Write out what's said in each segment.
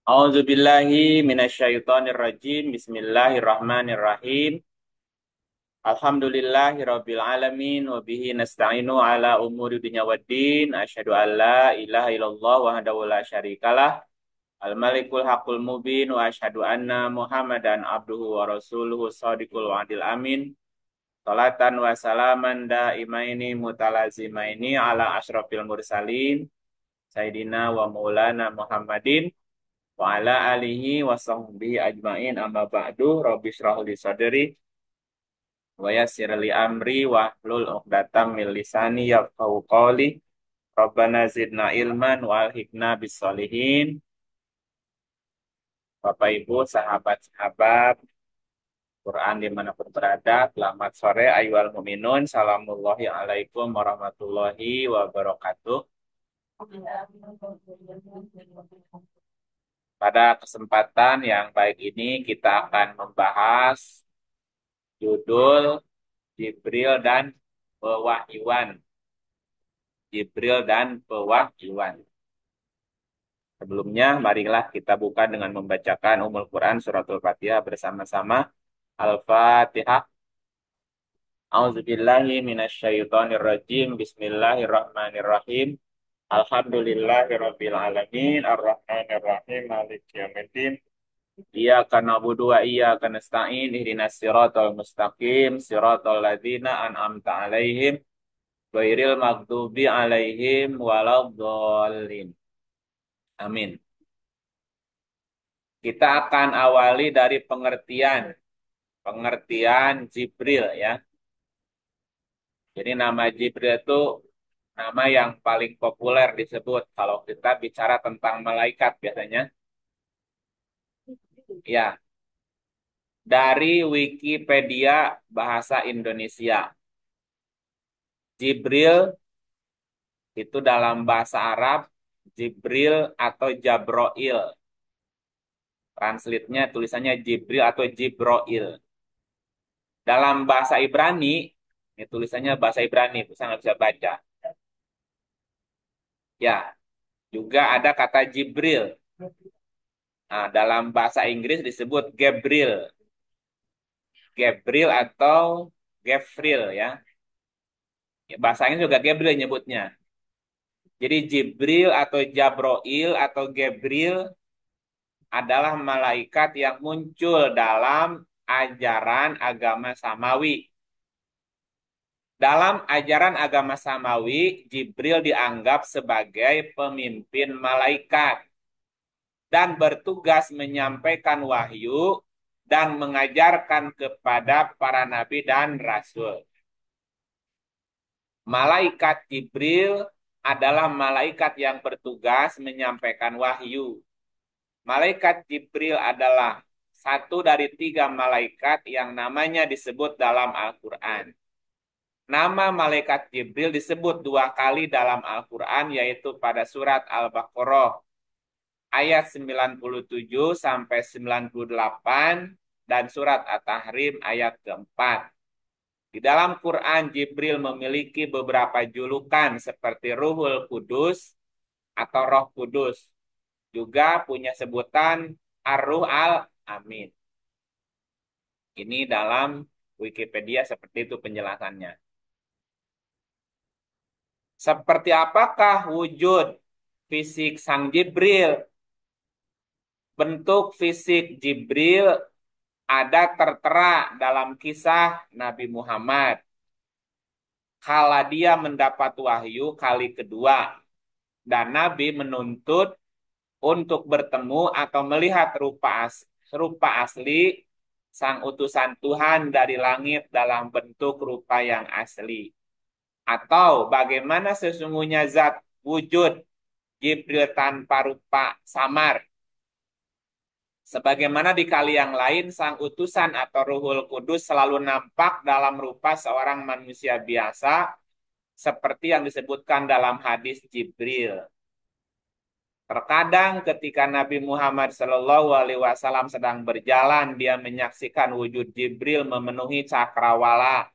A'udzubillahi minasyaitonirrajim. Bismillahirrahmanirrahim. Alhamdulillahirabbil alamin wa bihi nasta'inu ala umuri dunya waddin. Asyhadu an la ilaha illallah wahdahu la syarikalah. Al-Malikul Haqqul Mubin wa asyhadu anna Muhammadan abduhu wa rasuluhu shadiqul wa'dil amin. Salatan wa salaman daimaini mutalazimaini ala asyrafil mursalin Sayyidina wa maulana Muhammadin wa ala alihi wa sahbihi ajmain amma ba'du rabbi shrah li sadri wa yassir li amri wa hlul 'uqdatam min lisani yafqahu qawli rabbana zidna ilman wa alhiqna bis solihin. Bapak Ibu sahabat-sahabat Quran dimanapun berada, selamat sore ayyuhal mu'minun. Salamullahi alaikum warahmatullahi wabarakatuh. Pada kesempatan yang baik ini kita akan membahas judul Jibril dan Pewahyuan. Jibril dan Pewahyuan. Sebelumnya, marilah kita buka dengan membacakan Ummul Quran Suratul Fatihah bersama-sama. Al-Fatihah. A'udzubillahi minasyaitonirrajim. Bismillahirrahmanirrahim. Alhamdulillahirabbil alamin. Arrahmanirrahim. Maliki yaumiddin. Iyyaka na'budu wa iyyaka nasta'in. Ihdinas siratal mustaqim. Siratal ladzina an'amta 'alaihim ghairil maghdubi 'alaihim waladdallin. Amin. Kita akan awali dari pengertian Jibril ya. Jadi nama Jibril itu nama yang paling populer disebut kalau kita bicara tentang malaikat biasanya. Ya, dari Wikipedia Bahasa Indonesia. Jibril itu dalam bahasa Arab Jibril atau Jabroil. Translate-nya tulisannya Jibril atau Jibroil. Dalam bahasa Ibrani, ini tulisannya bahasa Ibrani, itu saya nggak bisa baca. Ya, juga ada kata Jibril. Nah, dalam bahasa Inggris disebut Gabriel. Gabriel atau Gavril ya. Bahasa Inggris juga Gabriel nyebutnya. Jadi Jibril atau Jabroil atau Gabriel adalah malaikat yang muncul dalam ajaran agama Samawi. Dalam ajaran agama Samawi, Jibril dianggap sebagai pemimpin malaikat dan bertugas menyampaikan wahyu dan mengajarkan kepada para nabi dan rasul. Malaikat Jibril adalah malaikat yang bertugas menyampaikan wahyu. Malaikat Jibril adalah satu dari 3 malaikat yang namanya disebut dalam Al-Quran. Nama malaikat Jibril disebut 2 kali dalam Al-Quran, yaitu pada surat Al-Baqarah ayat 97 sampai 98 dan surat At-Tahrim ayat keempat. Di dalam Quran, Jibril memiliki beberapa julukan seperti Ruhul Kudus atau Roh Kudus. Juga punya sebutan Ar-Ruh Al-Amin. Ini dalam Wikipedia seperti itu penjelasannya. Seperti apakah wujud fisik Sang Jibril? Bentuk fisik Jibril ada tertera dalam kisah Nabi Muhammad. Kala dia mendapat wahyu kali kedua, dan Nabi menuntut untuk bertemu atau melihat rupa asli sang utusan Tuhan dari langit dalam bentuk rupa yang asli. Atau bagaimana sesungguhnya zat wujud Jibril tanpa rupa samar. Sebagaimana di kali yang lain, sang utusan atau Ruhul Kudus selalu nampak dalam rupa seorang manusia biasa, seperti yang disebutkan dalam hadis Jibril. Terkadang ketika Nabi Muhammad SAW sedang berjalan, dia menyaksikan wujud Jibril memenuhi cakrawala.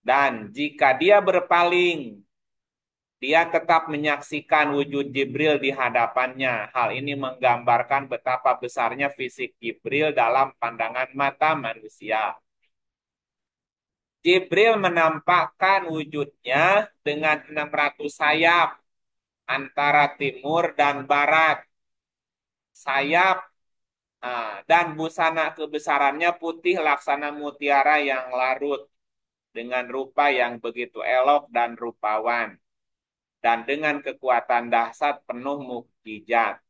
Dan jika dia berpaling, Dia tetap menyaksikan wujud Jibril di hadapannya. Hal ini menggambarkan betapa besarnya fisik Jibril dalam pandangan mata manusia. Jibril menampakkan wujudnya dengan 600 sayap antara timur dan barat. Sayap dan busana kebesarannya putih laksana mutiara yang larut dengan rupa yang begitu elok dan rupawan dan dengan kekuatan dahsyat penuh mukjizat.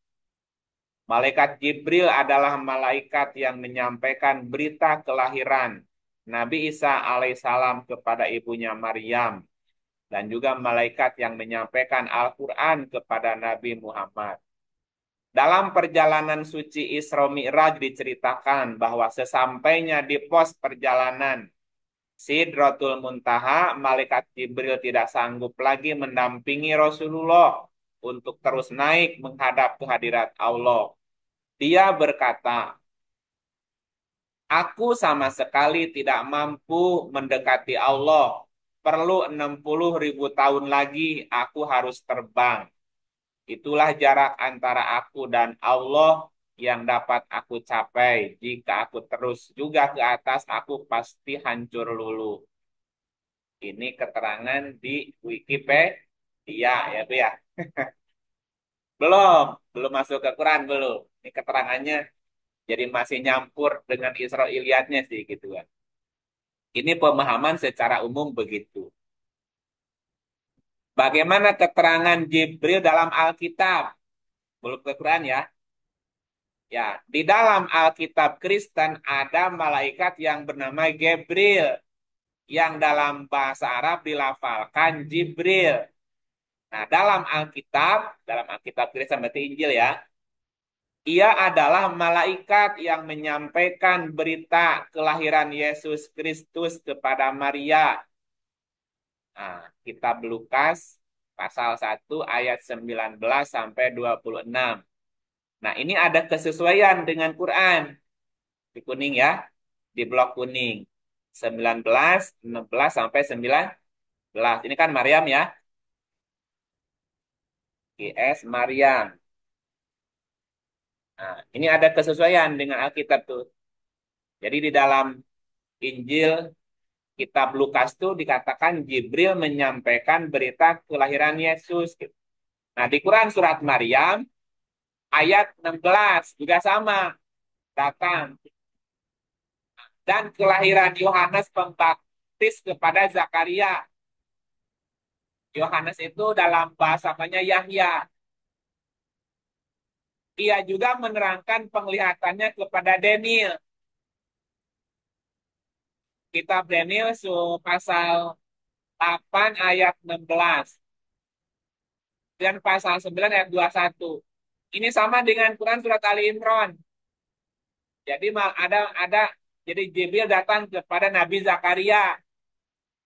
Malaikat Jibril adalah malaikat yang menyampaikan berita kelahiran Nabi Isa alaihissalam kepada ibunya Maryam dan juga malaikat yang menyampaikan Al-Quran kepada Nabi Muhammad. Dalam perjalanan suci Isra Mi'raj diceritakan bahwa sesampainya di pos perjalanan Sidratul Muntaha, malaikat Jibril tidak sanggup lagi mendampingi Rasulullah untuk terus naik menghadap kehadirat Allah. Dia berkata, "Aku sama sekali tidak mampu mendekati Allah. Perlu 60.000 tahun lagi aku harus terbang. Itulah jarak antara aku dan Allah yang dapat aku capai. Jika aku terus juga ke atas, aku pasti hancur luluh." Ini keterangan di Wikipedia ya, Bu ya. Belum, belum masuk ke Quran belum. Ini keterangannya jadi masih nyampur dengan Israiliyatnya sih gitu kan. Ini pemahaman secara umum begitu. Bagaimana keterangan Jibril dalam Alkitab? Belum ke Quran ya. Ya, di dalam Alkitab Kristen ada malaikat yang bernama Gabriel yang dalam bahasa Arab dilafalkan Jibril. Nah, dalam Alkitab Kristen berarti Injil ya, ia adalah malaikat yang menyampaikan berita kelahiran Yesus Kristus kepada Maria. Nah, kitab Lukas pasal 1 ayat 19 sampai 26. Nah, ini ada kesesuaian dengan Quran. Di kuning ya, di blok kuning. 19, 16 sampai 19. Ini kan Maryam ya. GS Maryam. Nah, ini ada kesesuaian dengan Alkitab tuh. Jadi di dalam Injil kitab Lukas tuh dikatakan Jibril menyampaikan berita kelahiran Yesus. Nah, di Quran surat Maryam ayat 16 juga sama datang. Dan kelahiran Yohanes Pembaptis kepada Zakaria. Yohanes itu dalam bahasanya Yahya. Ia juga menerangkan penglihatannya kepada Daniel. Kitab Daniel pasal 8 ayat 16 dan pasal 9 ayat 21. Ini sama dengan Quran surat Ali Imran. Jadi ada jadi Jibril datang kepada Nabi Zakaria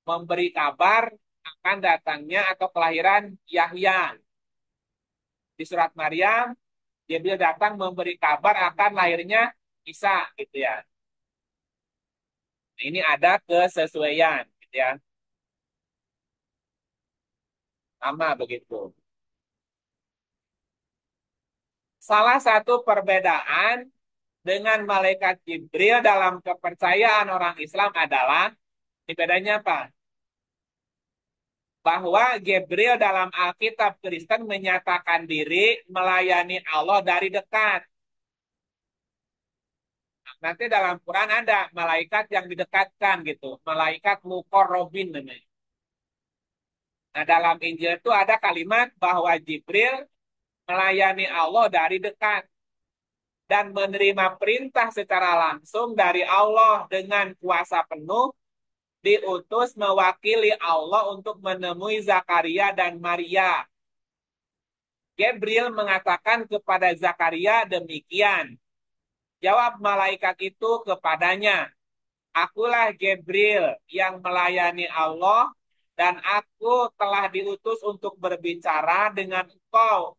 memberi kabar akan datangnya atau kelahiran Yahya. Di surat Maryam Jibril datang memberi kabar akan lahirnya Isa gitu ya. Ini ada kesesuaian gitu ya. Sama begitu. Salah satu perbedaan dengan malaikat Jibril dalam kepercayaan orang Islam adalah ini bedanya apa? Bahwa Gabriel dalam Alkitab Kristen menyatakan diri melayani Allah dari dekat. Nanti dalam Quran ada malaikat yang didekatkan gitu, malaikat mukorobin namanya. Nah dalam Injil itu ada kalimat bahwa Jibril melayani Allah dari dekat dan menerima perintah secara langsung dari Allah dengan kuasa penuh diutus mewakili Allah untuk menemui Zakaria dan Maria. Gabriel mengatakan kepada Zakaria demikian. Jawab malaikat itu kepadanya, "Akulah Gabriel yang melayani Allah dan aku telah diutus untuk berbicara dengan engkau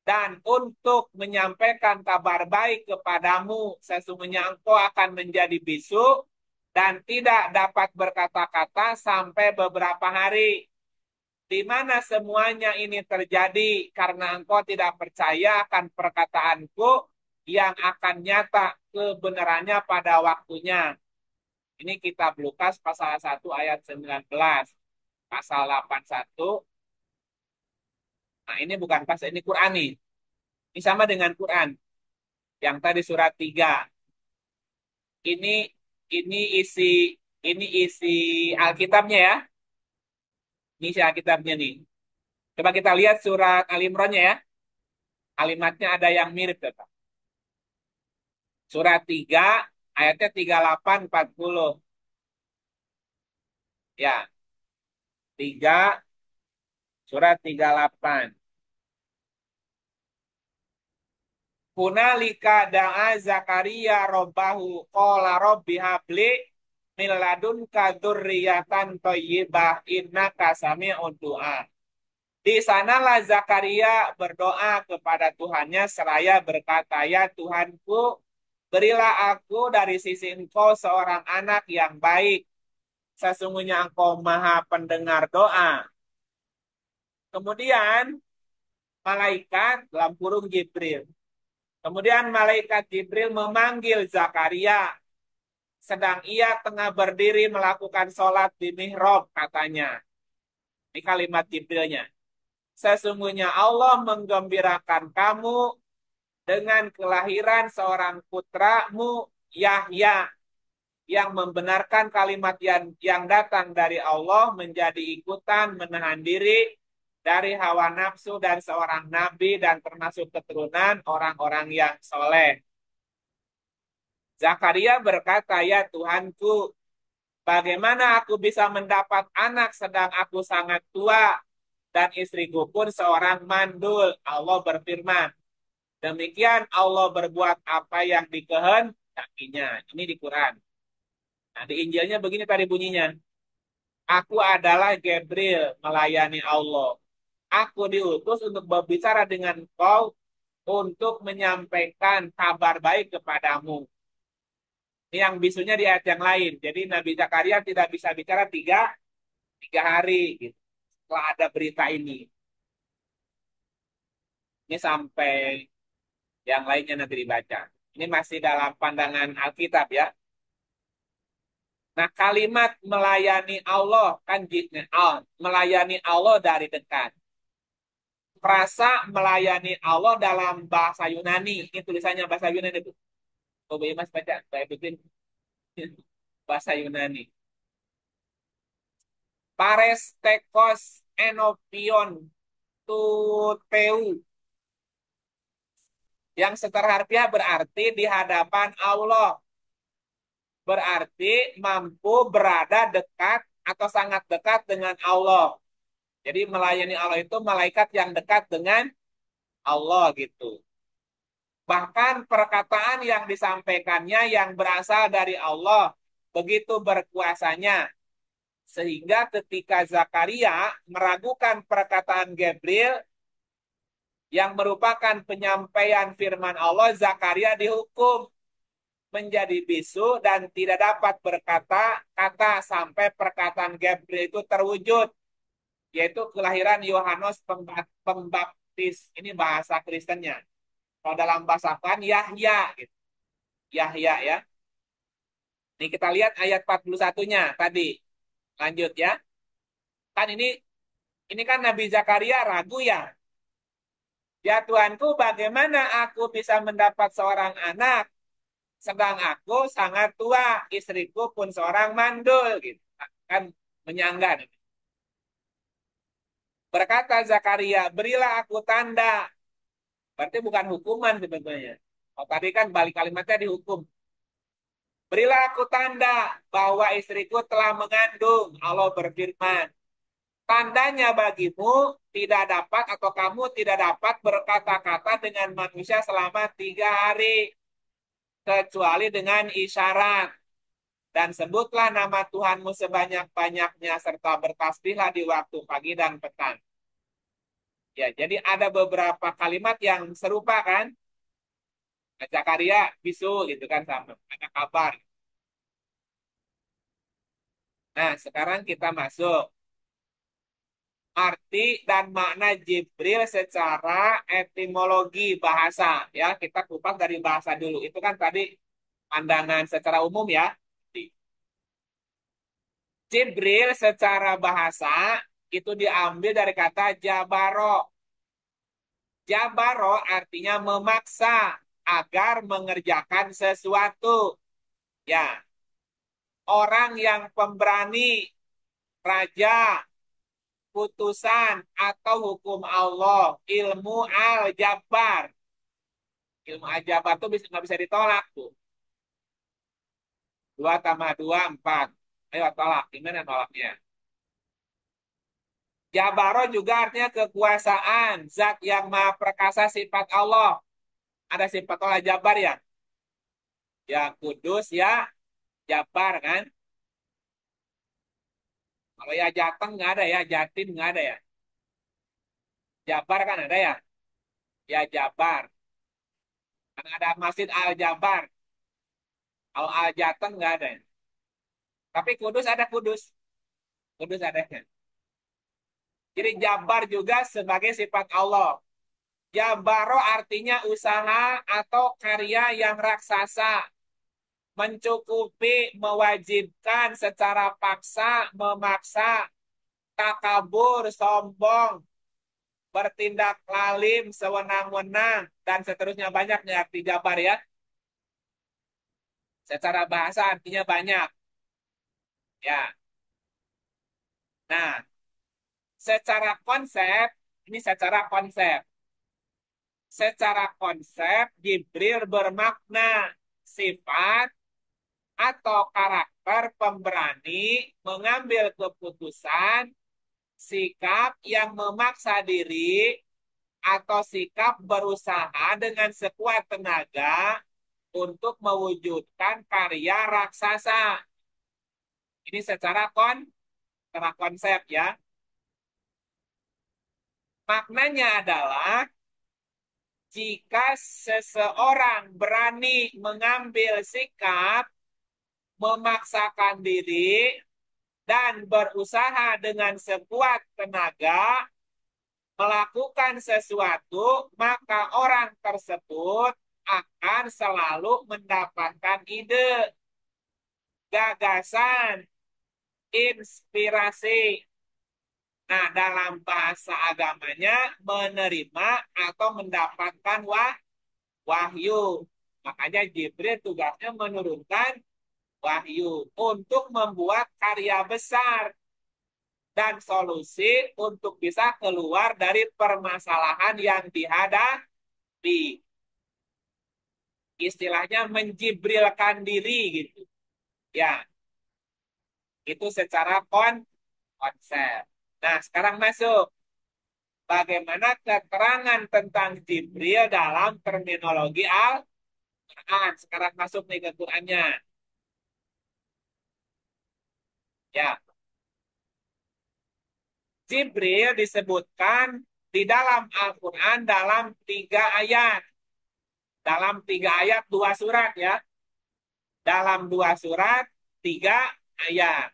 dan untuk menyampaikan kabar baik kepadamu. Sesungguhnya engkau akan menjadi bisu dan tidak dapat berkata-kata sampai beberapa hari." di mana semuanya ini terjadi karena engkau tidak percaya akan perkataanku yang akan nyata kebenarannya pada waktunya. Ini kitab Lukas pasal 1 ayat 19, pasal 81. Nah, ini bukan pasal, ini Quran nih. Ini sama dengan Quran. Yang tadi surat 3. Ini ini isi ini isi Alkitabnya ya. Ini isi Alkitabnya nih. Coba kita lihat surat Al-Imrannya ya. Kalimatnya ada yang mirip tetap. Surat 3 ayatnya 38 40. Ya, 3 surat 38. Hunalika da'a Zakaria robbahu qala rabbi habli min ladunka dzurriyyatan thayyibah innaka sami'ud du'a. Di sanalah Zakaria berdoa kepada Tuhannya seraya berkata, "Ya Tuhanku, berilah aku dari sisi Engkau seorang anak yang baik. Sesungguhnya Engkau Maha pendengar doa." Kemudian malaikat dalam kurung Jibril. Kemudian malaikat Jibril memanggil Zakaria sedang ia tengah berdiri melakukan sholat di mihrab katanya. Ini kalimat Jibrilnya. Sesungguhnya Allah menggembirakan kamu dengan kelahiran seorang putramu Yahya yang membenarkan kalimat yang datang dari Allah menjadi ikutan menahan diri dari hawa nafsu dan seorang nabi dan termasuk keturunan orang-orang yang soleh. Zakaria berkata, "Ya Tuhanku, bagaimana aku bisa mendapat anak sedang aku sangat tua dan istriku pun seorang mandul?" Allah berfirman, "Demikian Allah berbuat apa yang dikehendakinya." Ini di Quran. Nah, di Injilnya begini tadi bunyinya. Aku adalah Gabriel melayani Allah. Aku diutus untuk berbicara dengan kau untuk menyampaikan kabar baik kepadamu. Ini yang bisunya di ayat yang lain. Jadi Nabi Zakaria tidak bisa bicara tiga hari gitu. Setelah ada berita ini. Ini sampai yang lainnya nanti dibaca. Ini masih dalam pandangan Alkitab ya. Nah, kalimat melayani Allah kan melayani Allah dari dekat. Frasa melayani Allah dalam bahasa Yunani. Ini tulisannya bahasa Yunani itu. Coba Mas baca, saya bikin bahasa Yunani. Parestekos enopion tuteu. Yang secara harfiah berarti di hadapan Allah. Berarti mampu berada dekat atau sangat dekat dengan Allah. Jadi melayani Allah itu malaikat yang dekat dengan Allah gitu. Bahkan perkataan yang disampaikannya yang berasal dari Allah begitu berkuasanya. Sehingga ketika Zakaria meragukan perkataan Gabriel yang merupakan penyampaian firman Allah, Zakaria dihukum menjadi bisu dan tidak dapat berkata-kata sampai perkataan Gabriel itu terwujud, yaitu kelahiran Yohanes Pembaptis. Ini bahasa Kristennya. Kalau dalam bahasa Quran Yahya gitu. Yahya ya. Ini kita lihat ayat 41-nya tadi. Lanjut ya. Kan ini kan Nabi Zakaria ragu ya. "Ya Tuanku, bagaimana aku bisa mendapat seorang anak sedang aku sangat tua, istriku pun seorang mandul." Gitu. Kan menyangga. Berkata Zakaria, "Berilah aku tanda." Berarti bukan hukuman sebetulnya. Oh, tadi kan balik kalimatnya dihukum. "Berilah aku tanda bahwa istriku telah mengandung." Allah berfirman, "Tandanya bagimu tidak dapat atau kamu tidak dapat berkata-kata dengan manusia selama 3 hari. Kecuali dengan isyarat. Dan sebutlah nama Tuhanmu sebanyak-banyaknya serta bertasbihlah di waktu pagi dan petang." Ya, jadi ada beberapa kalimat yang serupa kan? Zakaria bisu gitu kan sama. Ada kabar. Nah, sekarang kita masuk. arti dan makna Jibril secara etimologi bahasa. Ya, kita kupas dari bahasa dulu. Itu kan tadi pandangan secara umum ya. Jibril secara bahasa itu diambil dari kata jabaro. Jabaro artinya memaksa agar mengerjakan sesuatu. Ya, orang yang pemberani, raja, putusan atau hukum Allah, ilmu al-jabbar. Ilmu al-jabbar itu bisa, nggak bisa ditolak tuh. Dua tambah dua, empat. Ayo tolak. Gimana tolaknya? Jabaro juga artinya kekuasaan. Zat yang maha perkasa sifat Allah. Ada sifat Allah Jabar ya? Ya kudus ya Jabar kan? Kalau ya Jateng nggak ada ya, Jatim nggak ada ya. Jabar kan ada ya? Ya Jabar. Kan ada Masjid Al-Jabar. Kalau Al-Jateng nggak ada. Tapi Kudus ada Kudus. Kudus ada. Jadi Jabar juga sebagai sifat Allah. Jabaro artinya usaha atau karya yang raksasa. Mencukupi, mewajibkan secara paksa, memaksa, takabur, sombong, bertindak lalim, sewenang-wenang, dan seterusnya banyak nih arti jabar ya. Secara bahasa artinya banyak. Ya. Nah, secara konsep, ini secara konsep. Secara konsep, Jibril bermakna sifat atau karakter pemberani mengambil keputusan, sikap yang memaksa diri, atau sikap berusaha dengan sekuat tenaga untuk mewujudkan karya raksasa. Ini secara konsep ya. Maknanya adalah jika seseorang berani mengambil sikap, memaksakan diri, dan berusaha dengan sekuat tenaga melakukan sesuatu, maka orang tersebut akan selalu mendapatkan ide, gagasan, inspirasi. Nah, dalam bahasa agamanya menerima atau mendapatkan wahyu. Makanya Jibril tugasnya menurunkan wahyu untuk membuat karya besar dan solusi untuk bisa keluar dari permasalahan yang dihadapi. Istilahnya menjibrilkan diri gitu. Ya, itu secara konsep. Nah, sekarang masuk. Bagaimana keterangan tentang Jibril dalam terminologi Al-Quran. Sekarang masuk nih ke Qurannya. Ya, Jibril disebutkan di dalam Al-Quran dalam 3 ayat. Dalam 3 ayat, 2 surat ya. Dalam 2 surat, 3 ayat.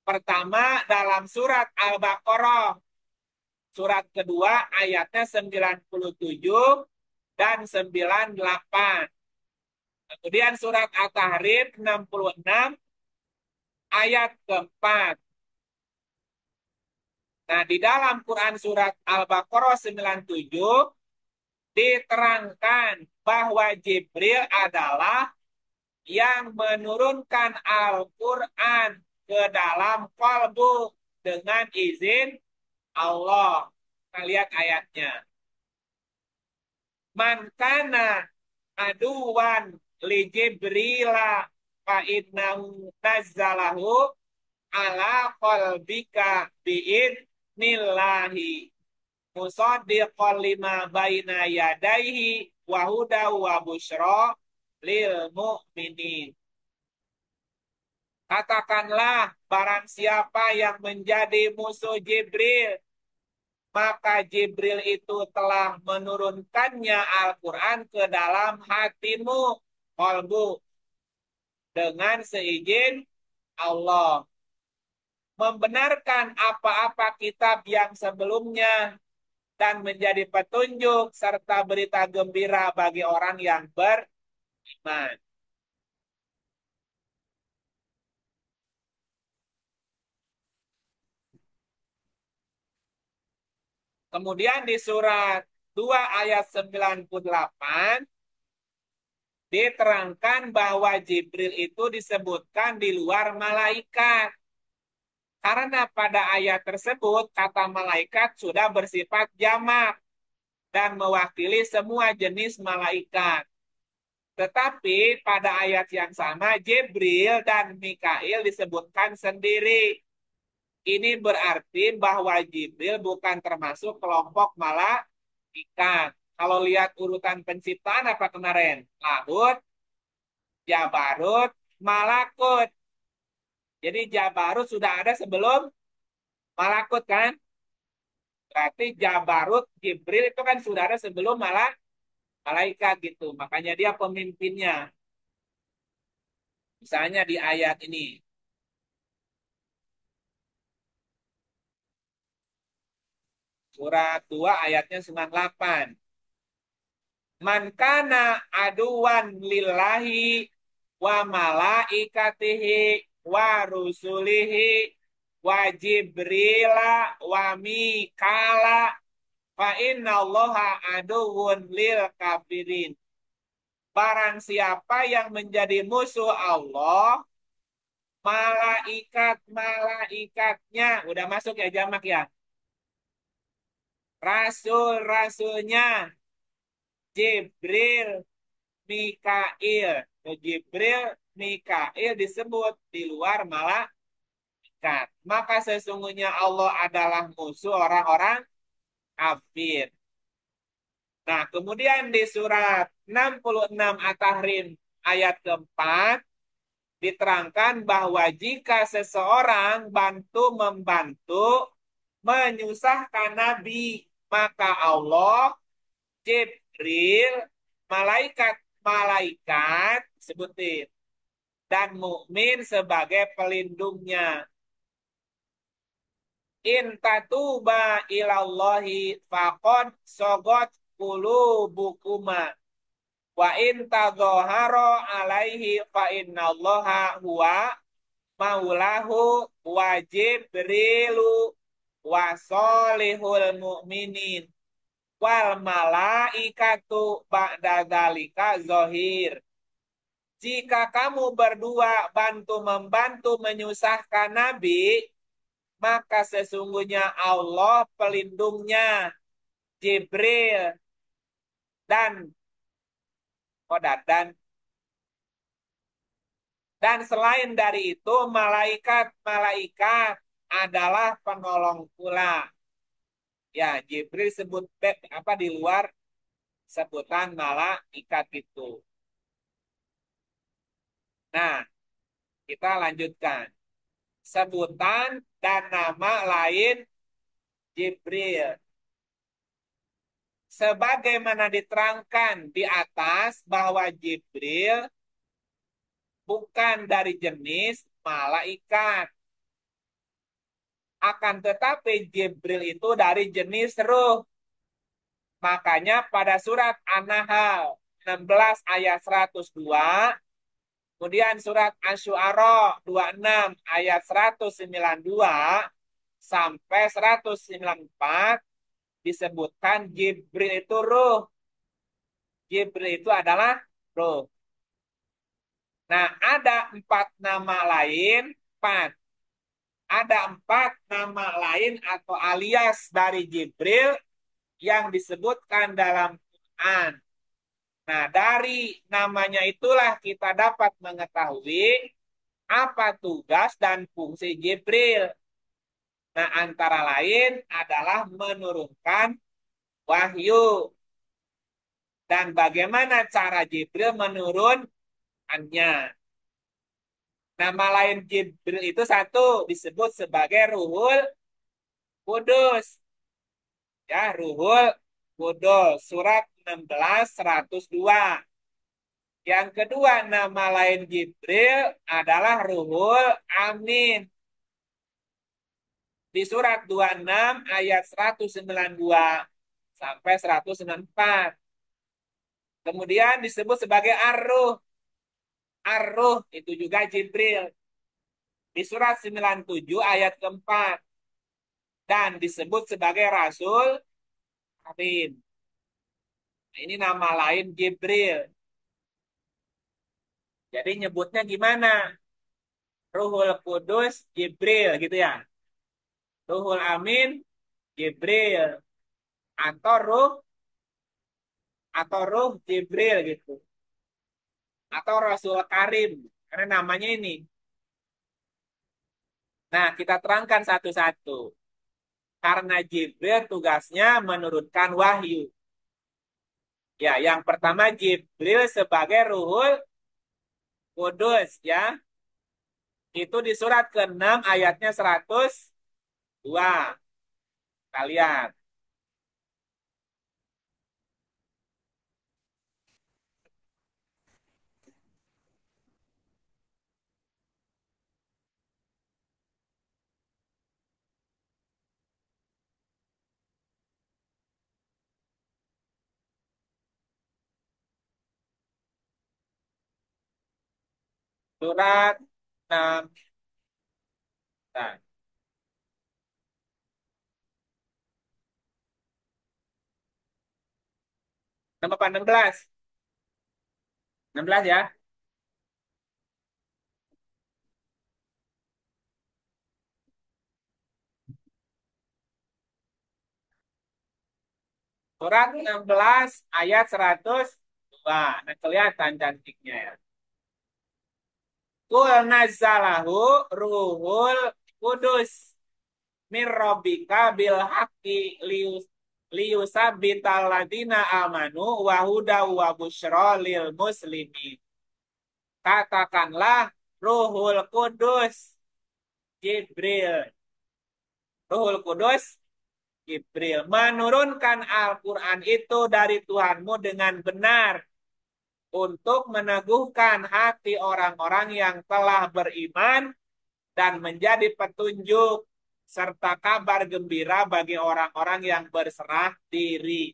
Pertama dalam surat Al-Baqarah. Surat kedua ayatnya 97 dan 98. Kemudian surat At-Tahrim 66 ayat keempat. Nah, di dalam Quran surat Al-Baqarah 97 diterangkan bahwa Jibril adalah yang menurunkan Al-Quran ke dalam kalbu dengan izin Allah. Kita lihat ayatnya. Man kana aduwan li Jibrila fa innahu nazzalahu ala qalbika biidnillahi musaddiqan lima baina yadaihi wa huda wa busyra lil mu'minin. Katakanlah barang siapa yang menjadi musuh Jibril, maka Jibril itu telah menurunkannya Al-Quran ke dalam hatimu, kolbu, dengan seizin Allah. membenarkan apa-apa kitab yang sebelumnya dan menjadi petunjuk serta berita gembira bagi orang yang beriman. Kemudian di surat 2 ayat 98 diterangkan bahwa Jibril itu disebutkan di luar malaikat. Karena pada ayat tersebut kata malaikat sudah bersifat jamak dan mewakili semua jenis malaikat. Tetapi pada ayat yang sama Jibril dan Mikail disebutkan sendiri. Ini berarti bahwa Jibril bukan termasuk kelompok malaikat. Kalau lihat urutan penciptaan apa kemarin? Lahut, Jabarut, Malakut. Jadi Jabarut sudah ada sebelum Malakut kan? Berarti Jabarut, Jibril itu kan sudah ada sebelum malaikat gitu. Makanya dia pemimpinnya. Misalnya di ayat ini. Surat 2 ayatnya 98. Man kana aduwan lillahi wa malaikatihi wa rusulihi wa jibrila wa mikala fa inna allaha aduwun lil kafirin. Barang siapa yang menjadi musuh Allah, malaikat-malaikatnya, udah masuk ya jamak ya, rasul-rasulnya, Jibril, Mikail. Jibril, Mikail disebut di luar malaikat. Maka sesungguhnya Allah adalah musuh orang-orang kafir. Nah, kemudian di surat 66 At-Tahrim ayat keempat diterangkan bahwa jika seseorang bantu-membantu menyusahkan Nabi, maka Allah, Jibril, malaikat-malaikat sebutin dan mukmin sebagai pelindungnya. In tatuba ilallahi faqad sogot qulubukuma wa in tadhahara alaihi fa innallaha huwa maulahu wa jibrilu wa solihul mu'minin wal malaikatu ba'da dzalika zahir. Jika kamu berdua bantu-membantu menyusahkan Nabi, maka sesungguhnya Allah pelindungnya, Jibril, dan Kodar, dan selain dari itu, malaikat-malaikat adalah penolong pula. Ya, Jibril sebut apa di luar sebutan malaikat itu. Nah, kita lanjutkan. Sebutan dan nama lain Jibril. Sebagaimana diterangkan di atas bahwa Jibril bukan dari jenis malaikat. Akan tetapi Jibril itu dari jenis ruh. Makanya pada surat An-Nahl 16 ayat 102, kemudian surat Asy-Syu'ara 26 ayat 192 sampai 194 disebutkan Jibril itu ruh. Jibril itu adalah ruh. Nah, ada 4 nama lain, 4. Ada 4 nama lain atau alias dari Jibril yang disebutkan dalam Quran. Nah, dari namanya itulah kita dapat mengetahui apa tugas dan fungsi Jibril. Nah, antara lain adalah menurunkan wahyu. Dan bagaimana cara Jibril menurunkannya. Nama lain Jibril itu satu disebut sebagai Ruhul Kudus. Ya, Ruhul Kudus. Surat 16, 102. Yang kedua, nama lain Jibril adalah Ruhul Amin. di surat 26 ayat 192 sampai 194. Kemudian disebut sebagai Ar-Ruh. Ar-Ruh itu juga Jibril. Di surat 97 ayat keempat. Dan disebut sebagai Rasul Karim. Nah, ini nama lain Jibril. Jadi nyebutnya gimana? Ruhul Kudus Jibril gitu ya. Ruhul Amin Jibril. Atau ruh Jibril gitu. Atau Rasul Karim. Karena namanya ini. Nah, kita terangkan satu-satu. Karena Jibril tugasnya menurunkan wahyu. Ya, yang pertama Jibril sebagai Ruhul Kudus ya. Itu di surat ke-6 ayatnya 102. Kita lihat. Surat 6. Nah, nama 16. 16 ya. Surat 16 ayat 102. Nah, kelihatan cantiknya ya. Kul nazzalahu ruhul kudus min rabbika bil haqqi liyusabbital ladina amanu wa huda wa busyra lil muslimin. Katakanlah Ruhul Kudus Jibril. Ruhul Kudus Jibril menurunkan Al-Quran itu dari Tuhanmu dengan benar untuk meneguhkan hati orang-orang yang telah beriman dan menjadi petunjuk serta kabar gembira bagi orang-orang yang berserah diri.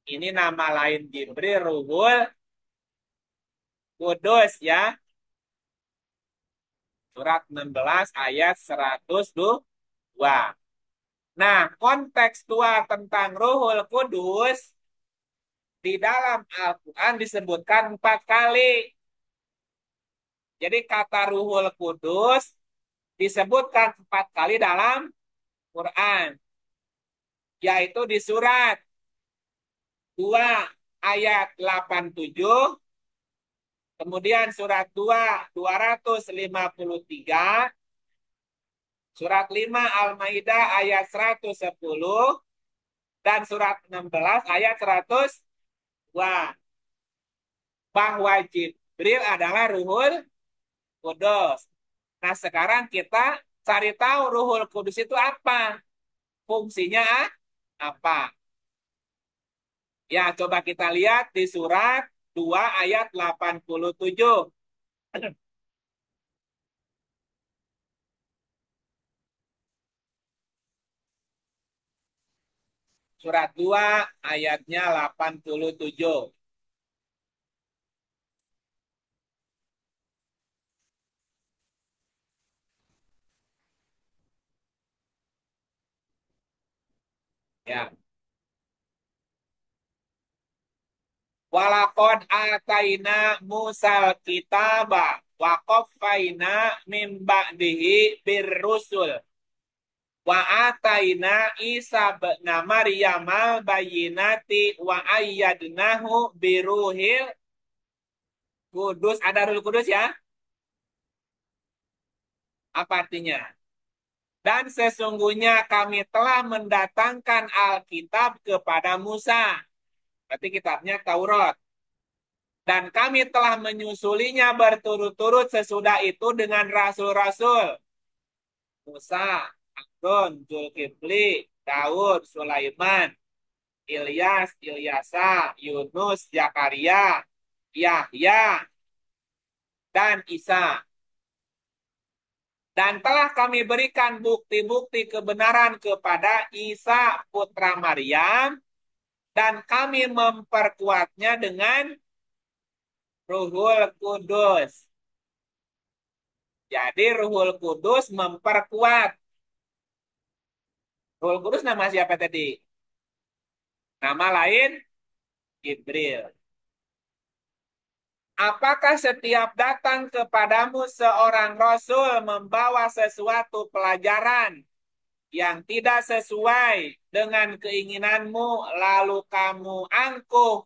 Ini nama lain Jibril, Ruhul Kudus ya. Surat 16 ayat 102. Nah, kontekstual tentang Ruhul Kudus di dalam Al-Quran disebutkan 4 kali. Jadi kata Ruhul Kudus disebutkan 4 kali dalam Quran. Yaitu di surat 2 ayat 87. Kemudian surat 2, 253. Surat 5 Al-Maidah ayat 110. Dan surat 16 ayat 102. Bahwa Jibril adalah Ruhul Kudus. Nah, sekarang kita cari tahu Ruhul Kudus itu apa? Fungsinya apa? Ya, coba kita lihat di surat 2 ayat 87. Surat 2 ayatnya 87. Ya. Walakod ataina Musal kitaba wa qaffayna min ba'dihi birrusul wa ataina Isa bin Maryam bayinati wa ayyadnahu biruhil kudus. Ada Ruhul Kudus ya? Apa artinya? Dan sesungguhnya kami telah mendatangkan Alkitab kepada Musa. Berarti kitabnya Taurat. Dan kami telah menyusulinya berturut-turut sesudah itu dengan rasul-rasul. Musa, Harun, Zulkifli, Daud, Sulaiman, Ilyas, Ilyasa, Yunus, Zakaria, Yahya, dan Isa. Dan telah kami berikan bukti-bukti kebenaran kepada Isa putra Maryam dan kami memperkuatnya dengan Ruhul Kudus. Jadi Ruhul Kudus memperkuat. Ruhul Kudus nama siapa tadi? Nama lain Jibril. Apakah setiap datang kepadamu seorang rasul membawa sesuatu pelajaran yang tidak sesuai dengan keinginanmu, lalu kamu angkuh,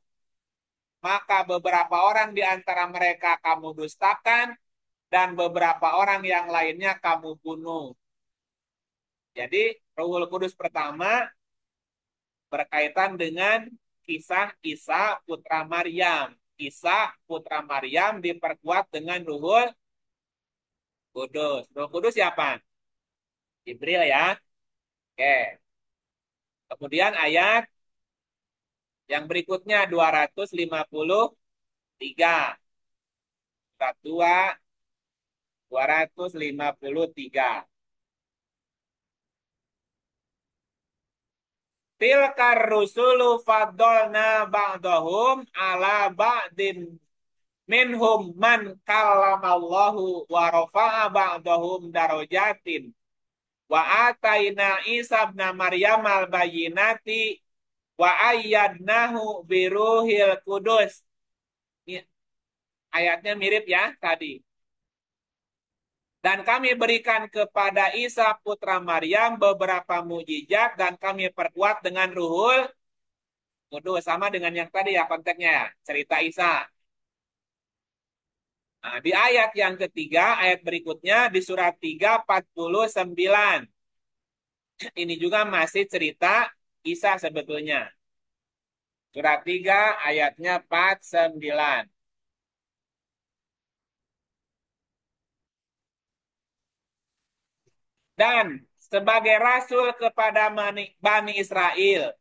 maka beberapa orang di antara mereka kamu dustakan, dan beberapa orang yang lainnya kamu bunuh. Jadi, Ruhul Kudus pertama berkaitan dengan kisah Isa putra Maryam. Isa putra Maryam diperkuat dengan Ruhul Kudus. Ruhul Kudus siapa? Jibril ya. Oke. Kemudian ayat yang berikutnya 253. Surat 2, 253. Tilkar rusulu faddolna ba'dahum ala ba'din minhum man kallamallahu wa rafa'a ba'dahum darajatin wa ataina Isa ibn Maryam al-bayyinati wa ayyadnahu biruhil kudus. Ini ayatnya mirip ya tadi. Dan kami berikan kepada Isa putra Maryam beberapa mukjizat dan kami perkuat dengan Ruhul Kudus. Sama dengan yang tadi ya konteksnya, cerita Isa. Nah, di ayat yang ketiga, ayat berikutnya di surat 3:49. Ini juga masih cerita Isa sebetulnya. Surat 3 ayatnya 49. Dan sebagai rasul kepada Bani Israel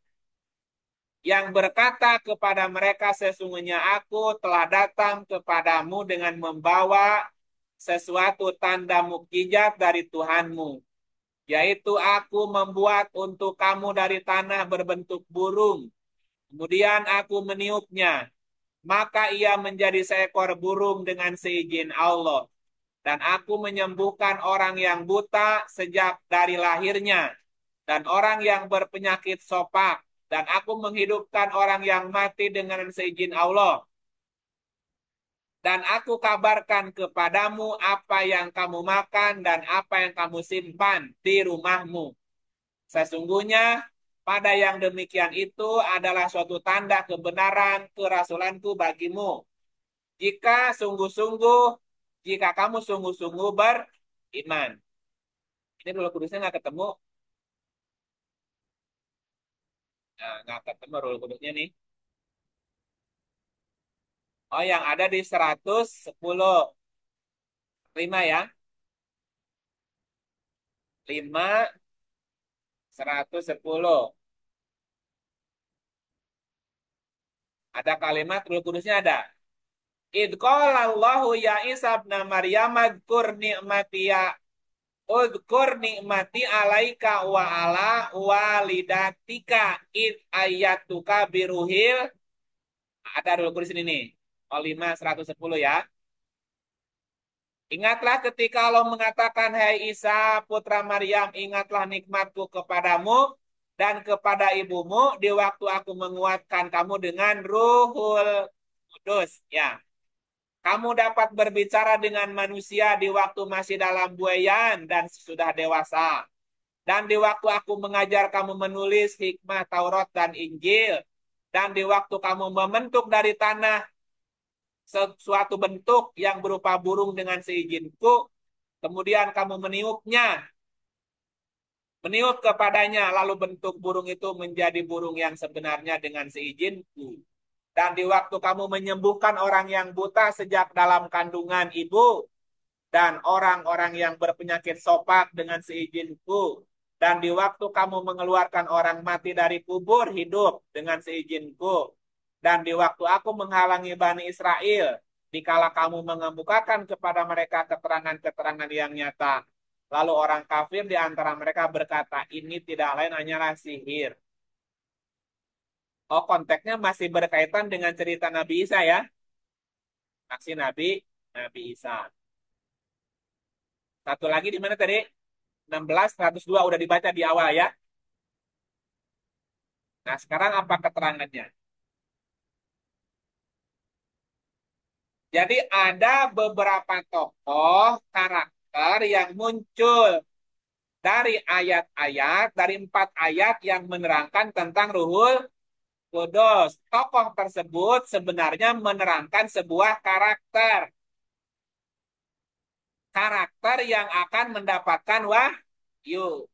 yang berkata kepada mereka, sesungguhnya aku telah datang kepadamu dengan membawa sesuatu tanda mukjizat dari Tuhanmu, yaitu aku membuat untuk kamu dari tanah berbentuk burung. Kemudian aku meniupnya, maka ia menjadi seekor burung dengan seizin Allah. Dan aku menyembuhkan orang yang buta sejak dari lahirnya, dan orang yang berpenyakit sopak, dan aku menghidupkan orang yang mati dengan seizin Allah. Dan aku kabarkan kepadamu apa yang kamu makan dan apa yang kamu simpan di rumahmu. Sesungguhnya pada yang demikian itu adalah suatu tanda kebenaran kerasulanku bagimu. Jika sungguh-sungguh, jika kamu sungguh-sungguh beriman. Ini Ruhul Kudusnya nggak ketemu. Nah, nggak ketemu Ruhul Kudusnya nih. Oh, yang ada di 110. 5 ya. 5, 110. Ada kalimat Ruhul Kudusnya ada. Idh qalallahu ya Isa ibn Maryam adkur ni'matiya udkur nikmati alaika wa ala walidatika id ayatuka biruhil. Ada Ruhul Kudus ini nih. Oh, 5, 110 ya. Ingatlah ketika Allah mengatakan, hai Isa putra Maryam, ingatlah nikmatku kepadamu dan kepada ibumu di waktu aku menguatkan kamu dengan Ruhul Kudus. Ya, kamu dapat berbicara dengan manusia di waktu masih dalam buayan dan sudah dewasa. Dan di waktu aku mengajar kamu menulis hikmah Taurat dan Injil. Dan di waktu kamu membentuk dari tanah sesuatu bentuk yang berupa burung dengan seizinku, kemudian kamu meniup kepadanya, lalu bentuk burung itu menjadi burung yang sebenarnya dengan seizinku. Dan di waktu kamu menyembuhkan orang yang buta sejak dalam kandungan ibu, dan orang-orang yang berpenyakit sopak dengan seizinku, dan di waktu kamu mengeluarkan orang mati dari kubur hidup dengan seizinku, dan di waktu aku menghalangi Bani Israel, dikala kamu mengemukakan kepada mereka keterangan-keterangan yang nyata, Lalu orang kafir di antara mereka berkata, ini tidak lain hanyalah sihir. Oh, konteksnya masih berkaitan dengan cerita Nabi Isa ya. Aksi Nabi Isa. Satu lagi di mana tadi? 16, 102 udah dibaca di awal ya. Nah, sekarang apa keterangannya? Jadi ada beberapa tokoh karakter yang muncul dari ayat-ayat, dari 4 ayat yang menerangkan tentang Ruhul Kudus. Tokoh tersebut sebenarnya menerangkan sebuah karakter. Karakter yang akan mendapatkan wahyu.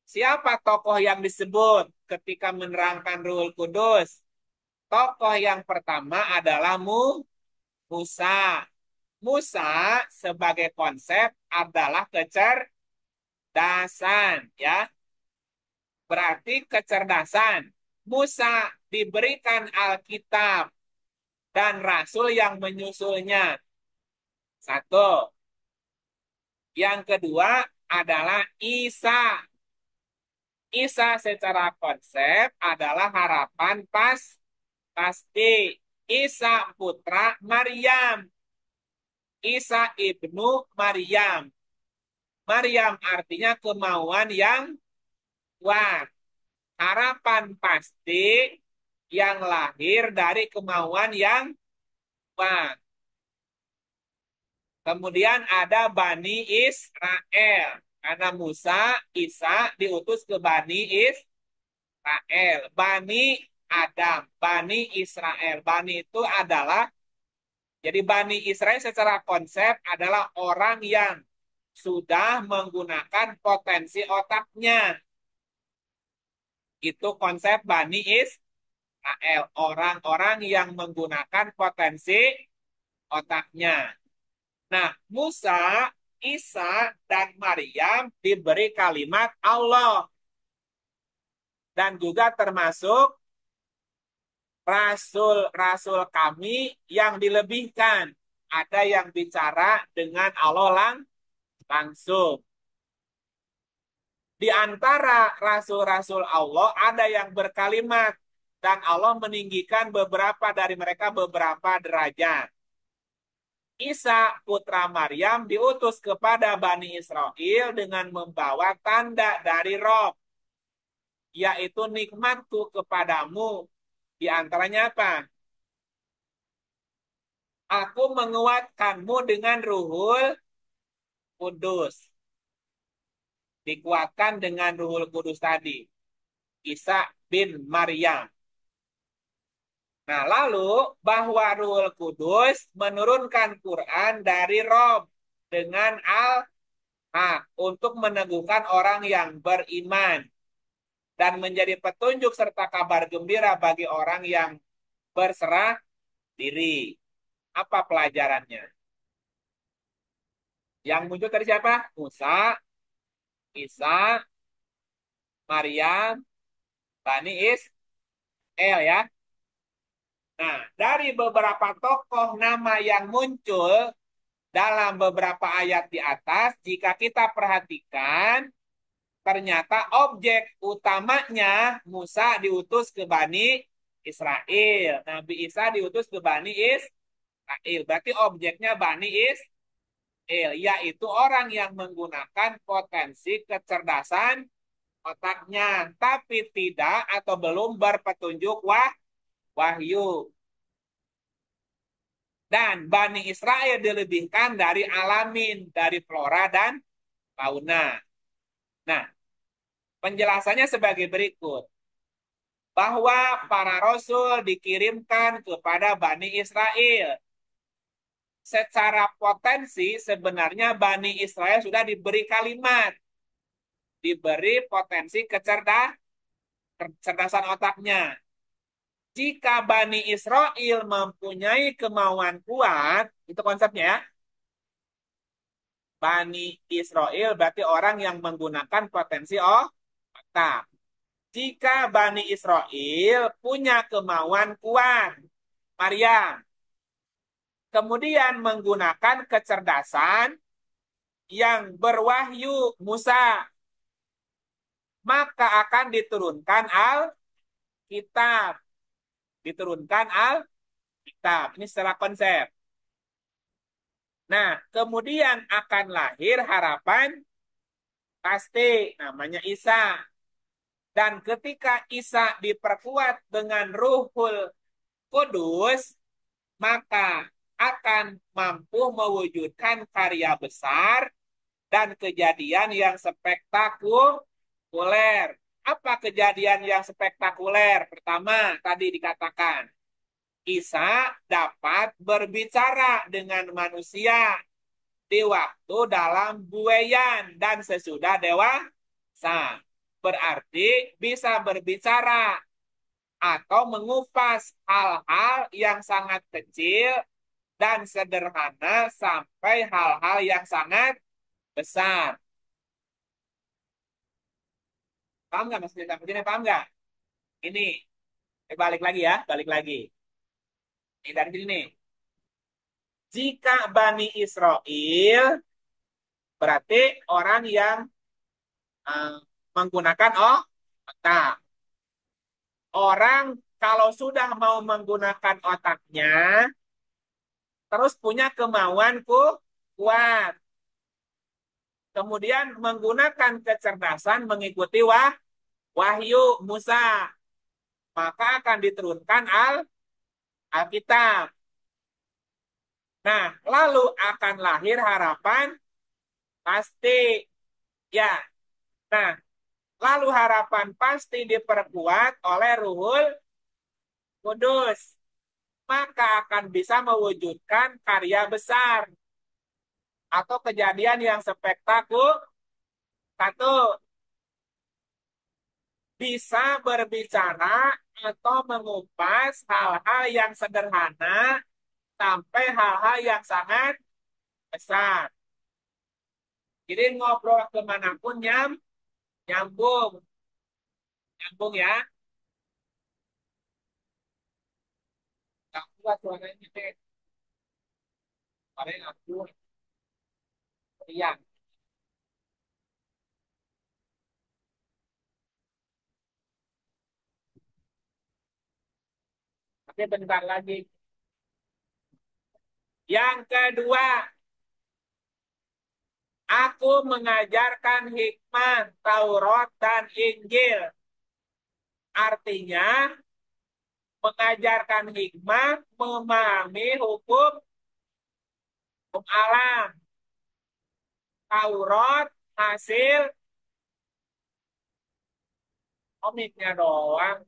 Siapa tokoh yang disebut ketika menerangkan Ruhul Kudus? Tokoh yang pertama adalah Musa. Musa sebagai konsep adalah kecerdasan, ya. Berarti kecerdasan. Musa diberikan Alkitab dan Rasul yang menyusulnya. Satu. Yang kedua adalah Isa. Isa secara konsep adalah harapan pasti. Isa putra Maryam. Isa ibnu Maryam. Maryam artinya kemauan yang kuat. Harapan pasti yang lahir dari kemauan yang kuat. Kemudian ada Bani Israel. Karena Musa, Isa diutus ke Bani Israel. Bani Adam, Bani Israel. Bani itu adalah, jadi Bani Israel secara konsep adalah orang yang sudah menggunakan potensi otaknya. Itu konsep Bani Israel. Orang-orang yang menggunakan potensi otaknya. Nah, Musa, Isa, dan Maryam diberi kalimat Allah. Dan juga termasuk rasul-rasul kami yang dilebihkan. Ada yang bicara dengan Allah langsung. Di antara rasul-rasul Allah ada yang berkalimat. Dan Allah meninggikan beberapa dari mereka beberapa derajat. Isa putra Maryam diutus kepada Bani Israel dengan membawa tanda dari Rob, yaitu nikmatku kepadamu. Di antaranya apa? Aku menguatkanmu dengan Ruhul Kudus. Dikuatkan dengan Ruhul Kudus tadi. Isa bin Maryam. Nah, lalu bahwa Ruhul Kudus menurunkan Quran dari Rob dengan Al-Haq untuk meneguhkan orang yang beriman dan menjadi petunjuk serta kabar gembira bagi orang yang berserah diri. Apa pelajarannya? Yang muncul tadi siapa? Musa, Isa, Maryam, Bani Israel ya. Nah, dari beberapa tokoh nama yang muncul dalam beberapa ayat di atas, jika kita perhatikan, ternyata objek utamanya Musa diutus ke Bani Israel. Nabi Isa diutus ke Bani Israel. Berarti objeknya Bani Israel, yaitu orang yang menggunakan potensi kecerdasan otaknya, tapi tidak atau belum berpetunjuk wahyu. Dan Bani Israel dilebihkan dari alamin, dari flora dan fauna. Nah, penjelasannya sebagai berikut. Bahwa para rasul dikirimkan kepada Bani Israel. Secara potensi sebenarnya Bani Israel sudah diberi kalimat. Diberi potensi kecerdasan otaknya. Jika Bani Israel mempunyai kemauan kuat, itu konsepnya ya. Bani Israel berarti orang yang menggunakan potensi otak. Jika Bani Israel punya kemauan kuat, Maryam, kemudian menggunakan kecerdasan yang berwahyu Musa, maka akan diturunkan Alkitab. Diturunkan Alkitab. Ini secara konsep. Nah, kemudian akan lahir harapan pasti namanya Isa. Dan ketika Isa diperkuat dengan Ruhul Kudus, maka akan mampu mewujudkan karya besar dan kejadian yang spektakuler. Apa kejadian yang spektakuler? Pertama, tadi dikatakan, Isa dapat berbicara dengan manusia di waktu dalam buayan dan sesudah dewasa. Berarti bisa berbicara atau mengupas hal-hal yang sangat kecil dan sederhana sampai hal-hal yang sangat besar. Paham nggak maksudnya sampai sini? Paham nggak? Ini, balik lagi ya, balik lagi. Ini dari sini nih. Jika Bani Israel berarti orang yang eh, menggunakan otak. Orang kalau sudah mau menggunakan otaknya, terus punya kemauan kuat. Kemudian menggunakan kecerdasan mengikuti wahyu Musa. Maka akan diturunkan Alkitab. Nah, lalu akan lahir harapan pasti. Ya, nah, lalu harapan pasti diperkuat oleh Ruhul Kudus. Maka akan bisa mewujudkan karya besar atau kejadian yang spektakuler. Satu, bisa berbicara atau mengupas hal-hal yang sederhana sampai hal-hal yang sangat besar. Jadi ngobrol kemanapun nyambung. Nyambung ya. Tak kuat suaranya gede. Suaranya aku riang. Tapi bentar lagi. Yang kedua, aku mengajarkan hikmah Taurat dan Injil. Artinya, mengajarkan hikmah, memahami hukum alam. Taurat, hasil komiknya doang.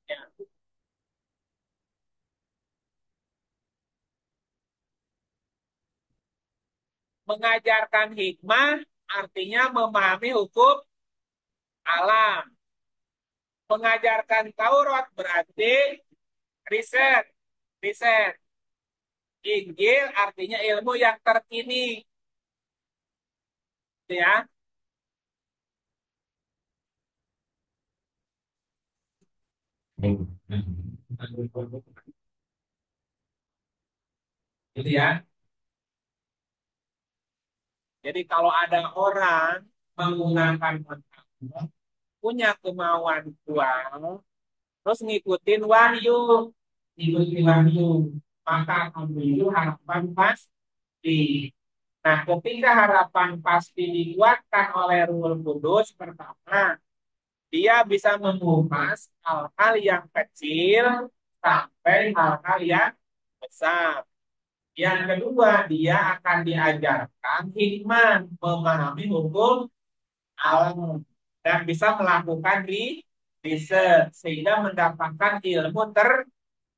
Ya. Mengajarkan hikmah artinya memahami hukum alam. Mengajarkan Taurat berarti riset, riset. Injil artinya ilmu yang terkini, ya. Gitu ya. Jadi kalau ada orang menggunakan otak, punya kemauan kuat, terus ngikutin wahyu, ngikutin wahyu, maka akan muncul harapan pasti. Nah, ketika harapan pasti dikuatkan oleh Ruhul Kudus, pertama, dia bisa mengupas hal-hal yang kecil sampai hal-hal yang besar. Yang kedua, dia akan diajarkan hikmah, memahami hukum alam, dan bisa melakukan riset sehingga mendapatkan ilmu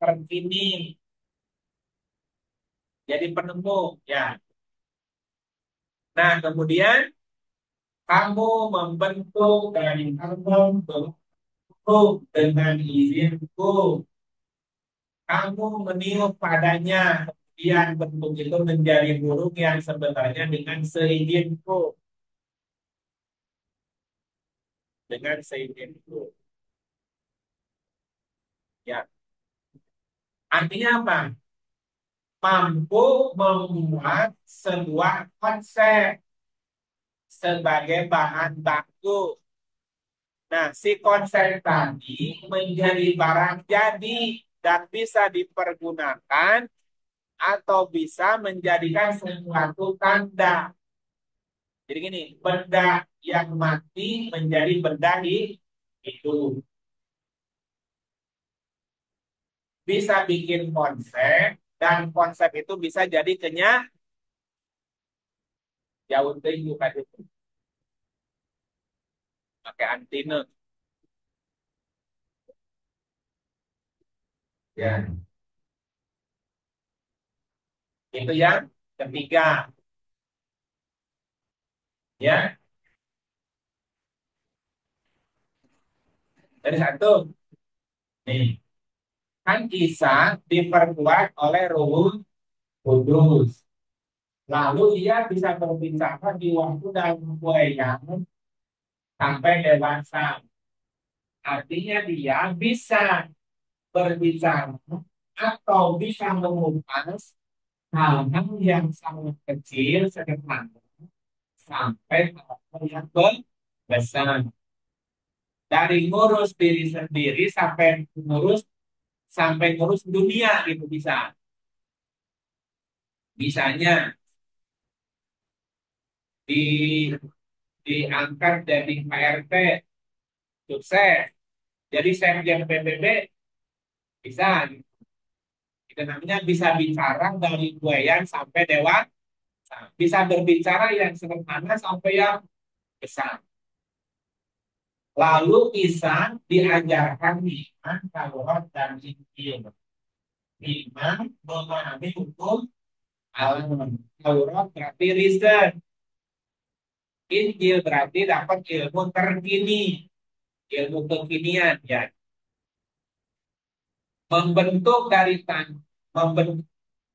terkini. Jadi penemu, ya. Nah, kemudian kamu membentuk dan kamu membentuk dengan izinku. Kamu meniup padanya, kemudian bentuk itu menjadi burung yang sebenarnya dengan seizinku. dengan seizin itu. Ya, artinya apa? Mampu membuat sebuah konsep sebagai bahan baku. Nah, si konsep tadi menjadi barang jadi dan bisa dipergunakan atau bisa menjadikan sesuatu tanda. Jadi gini, benda yang mati menjadi benda hidup. Bisa bikin konsep dan konsep itu bisa jadi jauh tinggi tadi pakai antine. Ya, itu yang ketiga. Ya, dari satu. Nih, kan kisah diperkuat oleh Ruhul Kudus. Lalu ia bisa berbicara di waktu dan yang sampai dewasa. Artinya dia bisa berbicara atau bisa mengupas hal-hal yang sangat kecil, sederhana, sampai hal yang besar. Dari ngurus diri sendiri sampai ngurus dunia gitu bisa. Misalnya di diangkat jadi PRT sukses, jadi sekjen PBB bisa. Itu namanya bisa bicara dari buayan sampai dewan, bisa berbicara yang sederhana sampai yang besar. Lalu Isa diajarkan iman, Taurat dan Injil. Iman memahami hukum alam. Taurat berarti riset. Injil berarti dapat ilmu terkini, ilmu kekinian ya. Membentuk dari tanah,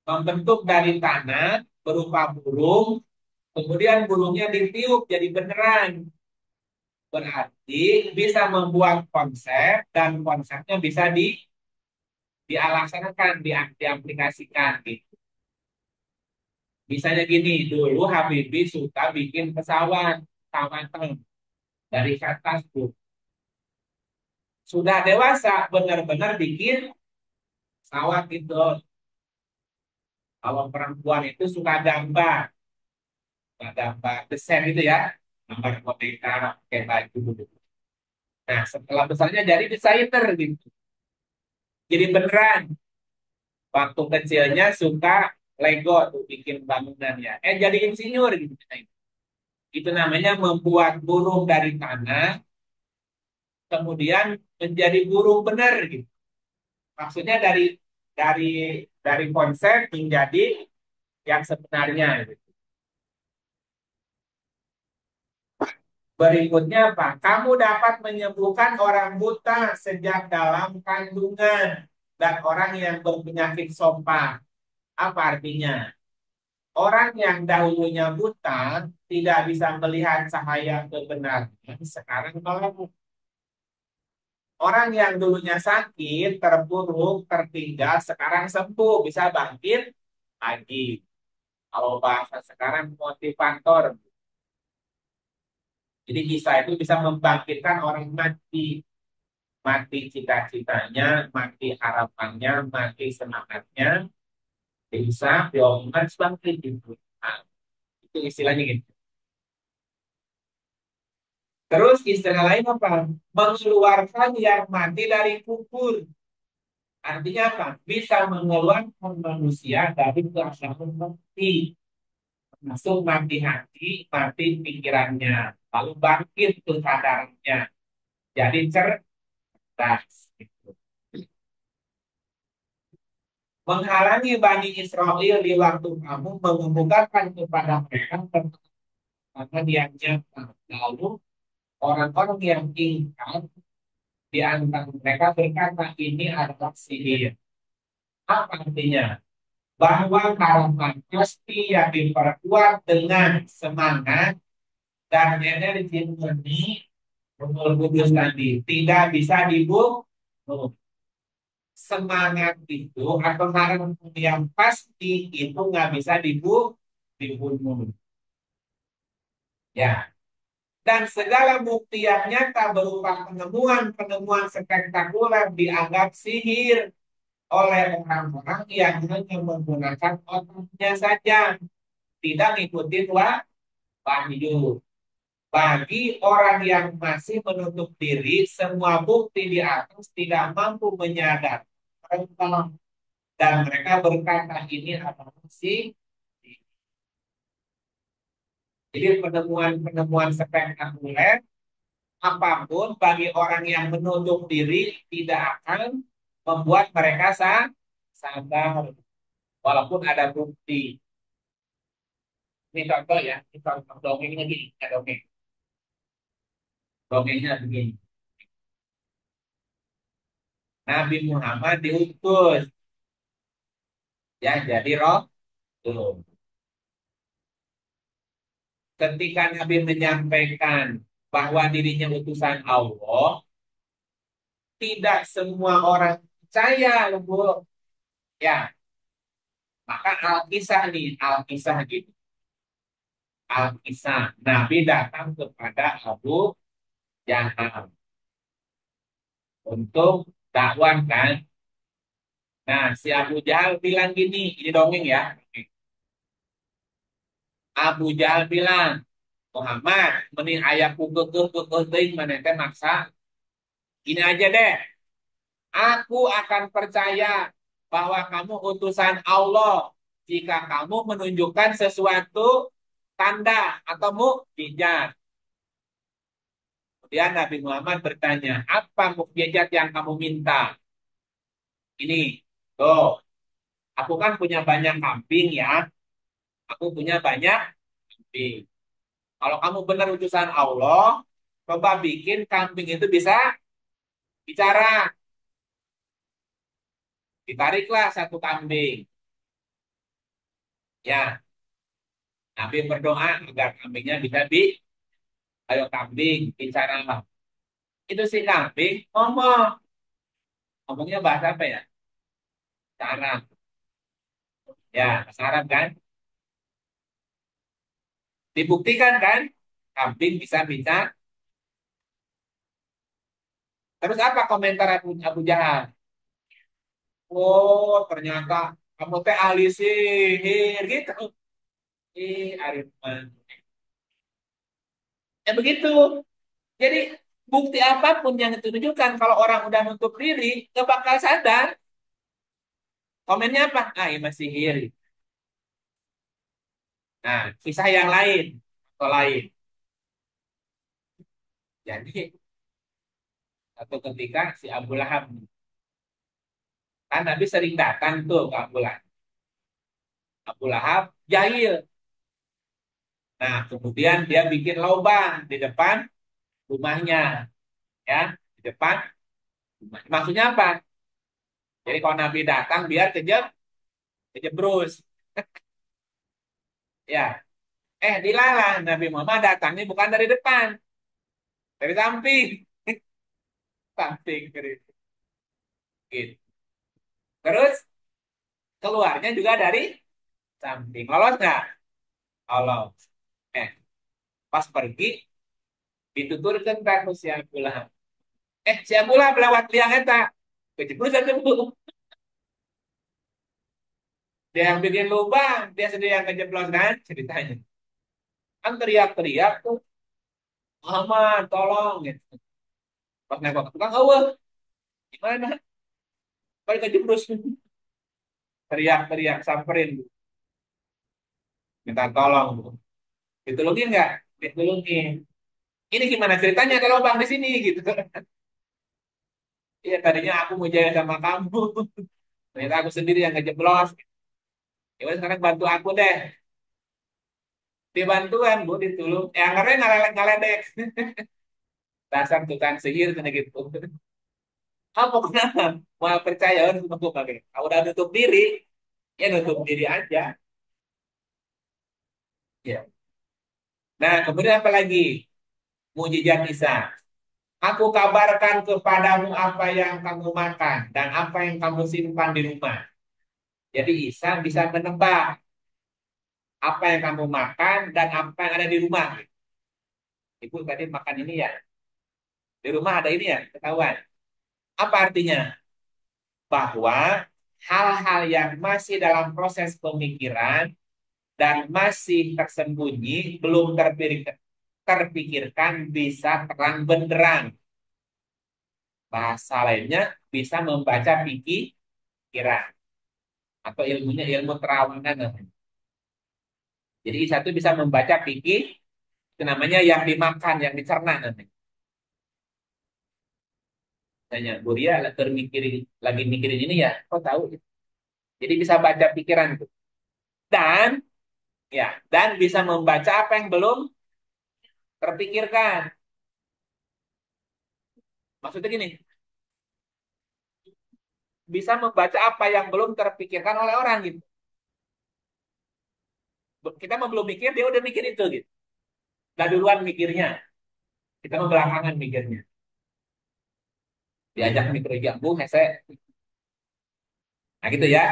membentuk dari tanah berupa burung, kemudian burungnya ditiup jadi beneran. Berarti bisa membuat konsep dan konsepnya bisa dilaksanakan, diaplikasikan gitu. Misalnya gini, dulu Habibie suka bikin pesawat, pesawat dari kertas tuh. Sudah dewasa, benar-benar bikin pesawat itu. Kalau perempuan itu suka gambar desain itu ya, gambar boneka, pakai baju gitu. Nah, setelah besarnya jadi desainer gitu. Jadi beneran. Waktu kecilnya suka Lego tuh bikin bangunannya. Jadi insinyur gitu. Itu namanya membuat burung dari tanah, kemudian menjadi burung benar gitu. Maksudnya dari dari konsep menjadi yang sebenarnya gitu. Berikutnya apa? Kamu dapat menyembuhkan orang buta sejak dalam kandungan dan orang yang berpenyakit sompa. Apa artinya? Orang yang dahulunya buta tidak bisa melihat cahaya kebenaran. Sekarang melek. Orang yang dulunya sakit, terpuruk, tertinggal, sekarang sembuh, bisa bangkit lagi. Kalau bahasa sekarang motivator. Jadi kisah itu bisa membangkitkan orang mati. Mati cita-citanya, mati harapannya, mati semangatnya. Bisa diomongkan bangkit gitu. Nah, itu istilahnya gitu. Terus istilah lain apa? Mengeluarkan yang mati dari kubur. Artinya apa? Bisa mengeluarkan manusia dari keadaan mati. Masuk mati hati, mati pikirannya. Lalu bangkit kesadarannya. Jadi cerdas. Gitu. Menghalangi Bani Israel di waktu kamu mengemukakan kepada mereka perkataan yang nyata. Lalu orang-orang yang ingkar di antara mereka berkata ini adalah sihir. Apa artinya? Bahwa harapan pasti yang diperkuat dengan semangat dan energi murni Ruhul Kudus tadi tidak bisa dibunuh. Semangat itu atau harapan yang pasti itu nggak bisa dibunuh. Ya, dan segala bukti yang nyata berupa penemuan-penemuan spektakuler dianggap sihir oleh orang-orang yang hanya menggunakan otaknya saja, tidak ngikutin wahyu. Bagi orang yang masih menutup diri, semua bukti di atas tidak mampu menyadarkan dan mereka berkata ini adalah sih. Jadi penemuan-penemuan spektakuler apapun bagi orang yang menutup diri tidak akan membuat mereka sadar walaupun ada bukti. Ini contoh ya, ini contoh dongengnya gini, ya dongeng. Dongengnya begini. Nabi Muhammad diutus ya jadi roh. Tuh. Ketika Nabi menyampaikan bahwa dirinya utusan Allah, tidak semua orang percaya, Bu. Ya, maka Al-Kisah nih, Al-Kisah gitu. Al-Kisah, Nabi datang kepada Abu Jahal untuk dakwah kan. Nah, si Abu Jahal bilang gini, ini dongeng ya. Abu Jahal bilang, Muhammad, mending ayahku kekeh teuing mana teh maksa. Ini aja deh, aku akan percaya bahwa kamu utusan Allah jika kamu menunjukkan sesuatu tanda atau mukjizat. Kemudian Nabi Muhammad bertanya, apa mukjizat yang kamu minta? Ini, tuh, aku kan punya banyak kambing ya. Aku punya banyak kambing. Kalau kamu benar utusan Allah, coba bikin kambing itu bisa bicara. Ditariklah satu kambing. Ya, Nabi berdoa agar kambingnya bisa ayo kambing, bicara. Itu si kambing ngomong. Ngomongnya bahasa apa ya? Bahasa Arab. Ya, bahasa Arab kan? Dibuktikan kan? Kambing bisa bicara. Terus apa komentar Abu Jahal? Oh, ternyata kamu teh ahli sihir gitu. Arif. Ya begitu. Jadi bukti apapun yang ditunjukkan kalau orang udah nutup diri, gak bakal sadar. Komennya apa? Ah, ini masih sihir. Nah, kisah yang lain atau lain. Jadi satu ketika si Abu Lahab kan Nabi sering datang tuh ke Abu Lahab. Abu Lahab jahil. Nah, kemudian dia bikin lubang di depan rumahnya, ya, di depan rumah. Maksudnya apa? Jadi kalau Nabi datang biar kejebrus, ya. Dilalah Nabi Muhammad datangnya bukan dari depan, dari samping, samping gitu. Terus keluarnya juga dari samping. Lolos nggak? Lolos. Eh, pas pergi dituturkan tak si Abu Lahab. Si Abu Lahab lewat liang eta. Kejebrusan tuh. Dia yang bikin lubang, dia sendiri yang kejeblos kan ceritanya. Kan teriak-teriak tuh, Muhammad tolong gitu. Pas nengok ke tukang, gimana? Balik kejebrus. Teriak-teriak samperin, minta tolong. Ditulungin nggak? Ditulungin. Ini gimana ceritanya ada lubang di sini gitu. Iya tadinya aku mau jalan sama kamu. Ternyata aku sendiri yang ngejeblos. Ya udah sekarang bantu aku deh. Dibantuan bu ditulung. Ngeren ngaledek. Dasar tukang sihir kena gitu. Kamu kenapa? Mau percaya untuk pakai. Kalau udah nutup diri, ya nutup diri aja. Ya. Nah kemudian apa lagi? Mujizat Isa. Aku kabarkan kepadamu apa yang kamu makan dan apa yang kamu simpan di rumah. Jadi Isa bisa menebak apa yang kamu makan dan apa yang ada di rumah. Ibu tadi makan ini ya, di rumah ada ini ya, ketahuan. Apa artinya? Bahwa hal-hal yang masih dalam proses pemikiran dan masih tersembunyi, belum terpikirkan bisa terang benderang. Bahasa lainnya bisa membaca pikiran atau ilmunya ilmu terawangan namanya. Jadi satu bisa membaca pikir, itu namanya yang dimakan, yang dicerna namanya. Tanya, Bu Ria lagi mikirin ini ya, kok tahu? Jadi bisa baca pikiran tuh. Dan dan bisa membaca apa yang belum terpikirkan. Maksudnya gini, bisa membaca apa yang belum terpikirkan oleh orang gitu. Kita mau belum mikir, dia udah mikir itu gitu. Udah duluan mikirnya, kita mau belakangan mikirnya. Diajak mikir bu, hese. Nah gitu ya.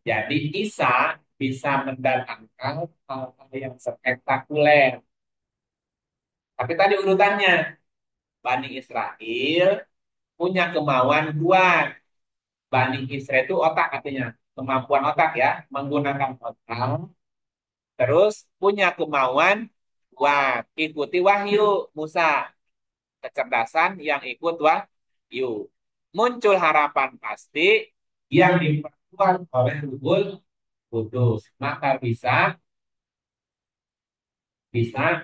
Jadi Isa bisa mendatangkan hal-hal yang spektakuler. Tapi tadi urutannya, Bani Israel punya kemauan kuat. Bani Israel itu otak artinya, kemampuan otak ya, menggunakan otak. Terus punya kemauan kuat, ikuti wahyu Musa, kecerdasan yang ikut wahyu. Muncul harapan pasti yang diperkuat oleh Ruhul Kudus. Maka bisa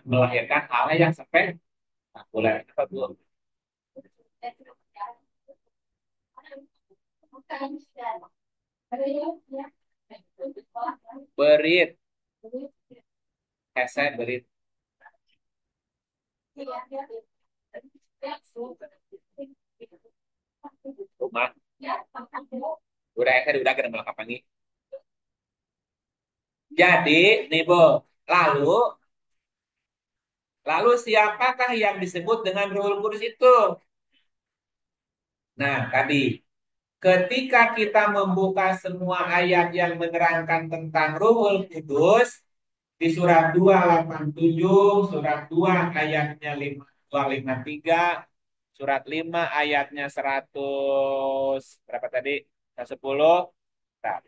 melahirkan hal yang spektakuler. Apa tuh? Berit, headset berit. Rumah. Udah headset udah kena melengkapan nih. Jadi, nih Bu, lalu lalu siapakah yang disebut dengan Ruhul Kudus itu? Nah, tadi ketika kita membuka semua ayat yang menerangkan tentang Ruhul Kudus di surat 287, surat 2 ayatnya 5253, surat 5 ayatnya 100 berapa tadi? 110. Nah,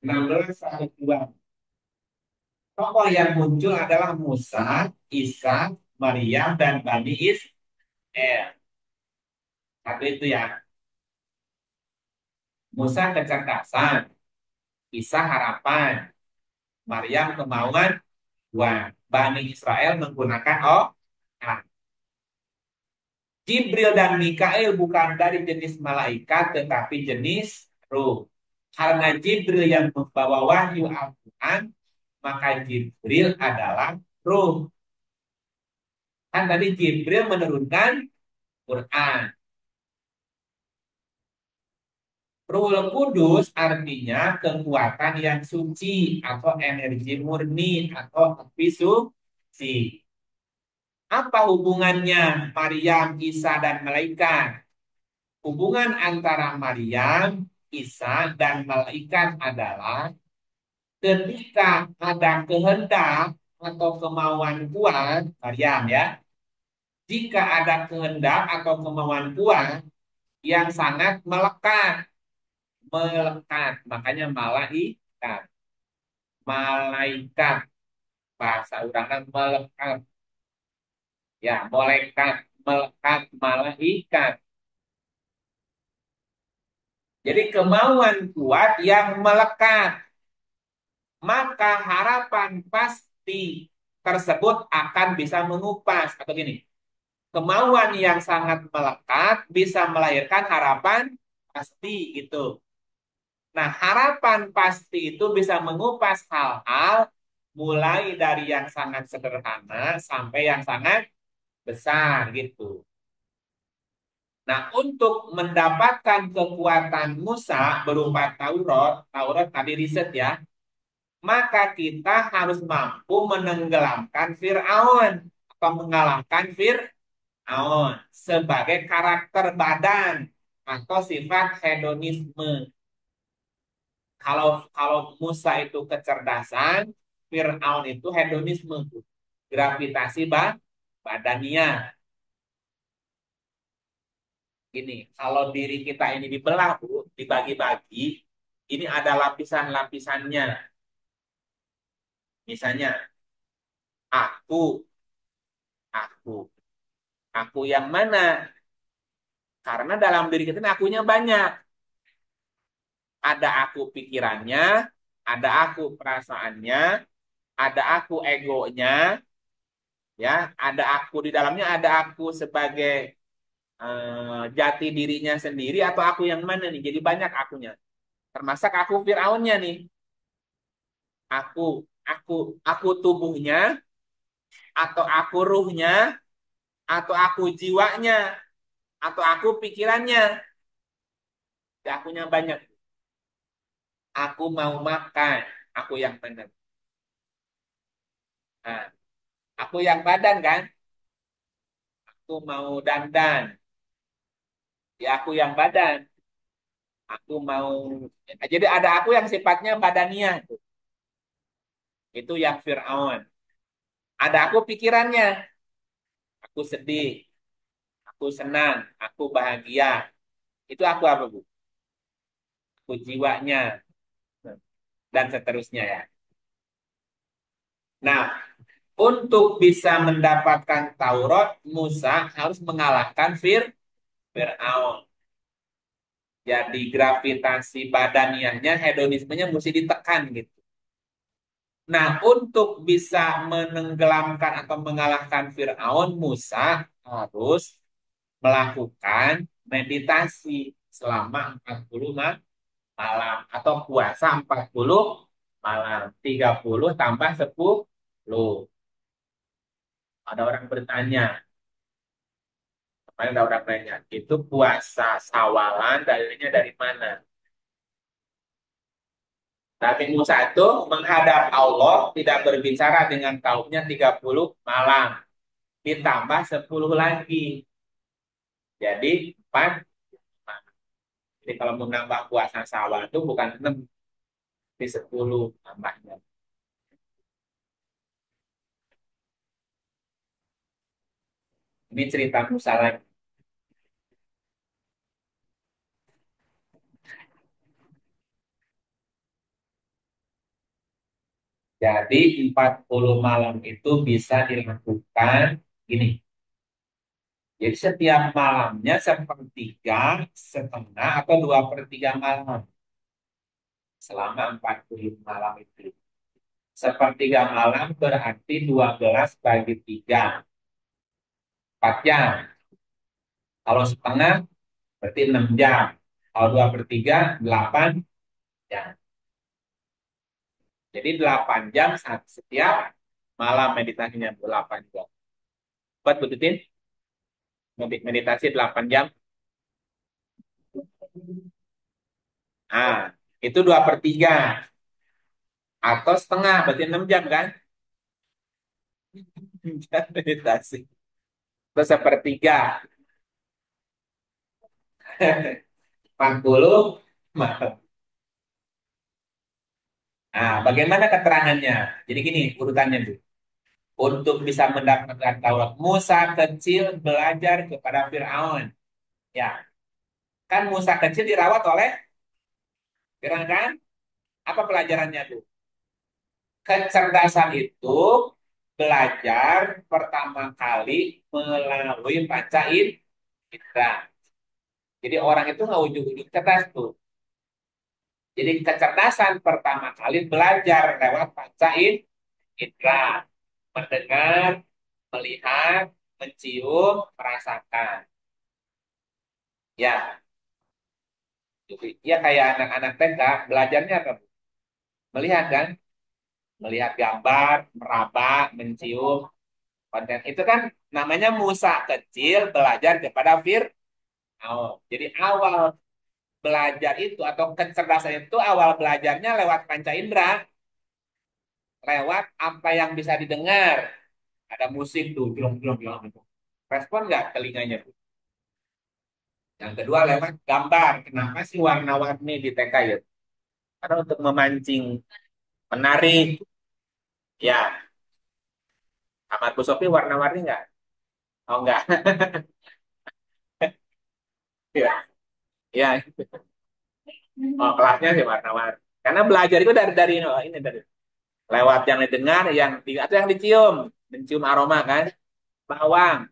16 ayat 2. Tokoh yang muncul adalah Musa, Isa, Maryam, dan Bani Israel. Satu itu ya. Musa kecerdasan, Isa harapan, Maryam kemauan, Bani Israel menggunakan nah, Jibril dan Mikail bukan dari jenis malaikat tetapi jenis ruh. Karena Jibril yang membawa wahyu Al-Quran, maka Jibril adalah ruh. Kan tadi Jibril menurunkan Quran. Ruhul Kudus artinya kekuatan yang suci atau energi murni atau api suci. Apa hubungannya Maryam, Isa, dan malaikat? Hubungan antara Maryam, Isa, dan malaikat adalah ketika ada kehendak atau kemauan kuat, Maryam ya, jika ada kehendak atau kemauan kuat yang sangat melekat, makanya malaikat, malaikat, bahasa urangan melekat, ya, malaikat, melekat, malaikat. Jadi kemauan kuat yang melekat, maka harapan pasti tersebut akan bisa mengupas atau gini. Kemauan yang sangat melekat bisa melahirkan harapan pasti gitu. Nah, harapan pasti itu bisa mengupas hal-hal mulai dari yang sangat sederhana sampai yang sangat besar gitu. Nah, untuk mendapatkan kekuatan Musa berupa Taurat, Taurat tadi riset ya, maka kita harus mampu menenggelamkan Fir'aun atau mengalahkan Fir'aun sebagai karakter badan atau sifat hedonisme. Kalau kalau Musa itu kecerdasan, Fir'aun itu hedonisme, gravitasi badania. Gini, kalau diri kita ini dibelah, Bu, dibagi-bagi, ini ada lapisan-lapisannya. Misalnya, aku, aku, aku yang mana? Karena dalam diri kita ini akunya banyak. Ada aku pikirannya, ada aku perasaannya, ada aku egonya, ya, ada aku di dalamnya, ada aku sebagai jati dirinya sendiri atau aku yang mana nih? Jadi banyak akunya. Termasuk aku Fir'aunnya nih. Aku, aku, aku tubuhnya, atau aku ruhnya, atau aku jiwanya, atau aku pikirannya. Ya, akunya banyak. Aku mau makan, aku yang benar. Nah, aku yang badan kan, aku mau dandan. Ya, aku yang badan. Aku mau. Jadi ada aku yang sifatnya badaniah. Itu yang Fir'aun. Ada aku pikirannya. Aku sedih, aku senang, aku bahagia. Itu aku apa, Bu? Aku jiwanya. Dan seterusnya ya. Nah, untuk bisa mendapatkan Taurat, Musa harus mengalahkan Fir'aun. Jadi gravitasi badaniahnya, hedonismenya mesti ditekan gitu. Nah, untuk bisa menenggelamkan atau mengalahkan Fir'aun, Musa harus melakukan meditasi selama 40 malam atau puasa 40 malam. 30 tambah 10. Ada orang bertanya, kemarin ada orang nanya, itu puasa sawalan dalilnya dari mana? Nabi Musa itu menghadap Allah tidak berbicara dengan kaumnya 30 malam. Ditambah 10 lagi. Jadi 4. Jadi kalau mau nambah puasa sawal itu bukan 6, di 10 tambahnya. Ini cerita Musa lagi. Jadi 40 malam itu bisa dilakukan gini. Jadi setiap malamnya sepertiga, setengah, atau 2/3 malam. Selama 40 malam itu. Sepertiga malam berarti 12 bagi 3. 4 jam. Kalau setengah berarti 6 jam. Kalau 2/3, 8 jam. Jadi 8 jam setiap malam meditasinya. 8 jam. Buat betutin meditasi 8 jam. Nah, itu 2/3. Atau setengah, berarti 6 jam kan? Meditasi. Terus sepertiga. 40 malam. Nah, bagaimana keterangannya? Jadi gini urutannya tuh. Untuk bisa mendapatkan Taurat, Musa kecil belajar kepada Firaun. Ya, kan Musa kecil dirawat oleh Firaun kan? Apa pelajarannya tuh? Kecerdasan itu belajar pertama kali melalui panca indera. Jadi orang itu nggak ujung-ujung cerdas tuh. Jadi kecerdasan pertama kali belajar lewat panca indera. Mendengar, melihat, mencium, merasakan. Ya, gitu. Ya kayak anak-anak TK, belajarnya apa? Melihat kan? Melihat gambar, meraba, mencium, konten. Itu kan namanya Musa kecil belajar kepada Fir'aun. Jadi awal belajar itu atau kecerdasan itu awal belajarnya lewat panca indera. lewat apa yang bisa didengar. Ada musik tuh, belum belum belum. Respon nggak telinganya tuh? Yang kedua lewat gambar. Kenapa sih warna-warni di TK ya? Karena untuk memancing, menarik. Ya, kamar Bu Sofi warna-warni nggak? Oh nggak. Ya, ya. Oh kelasnya sih warna-warni. Karena belajar itu dari oh, ini dari lewat yang didengar, atau yang dicium, mencium aroma kan, bawang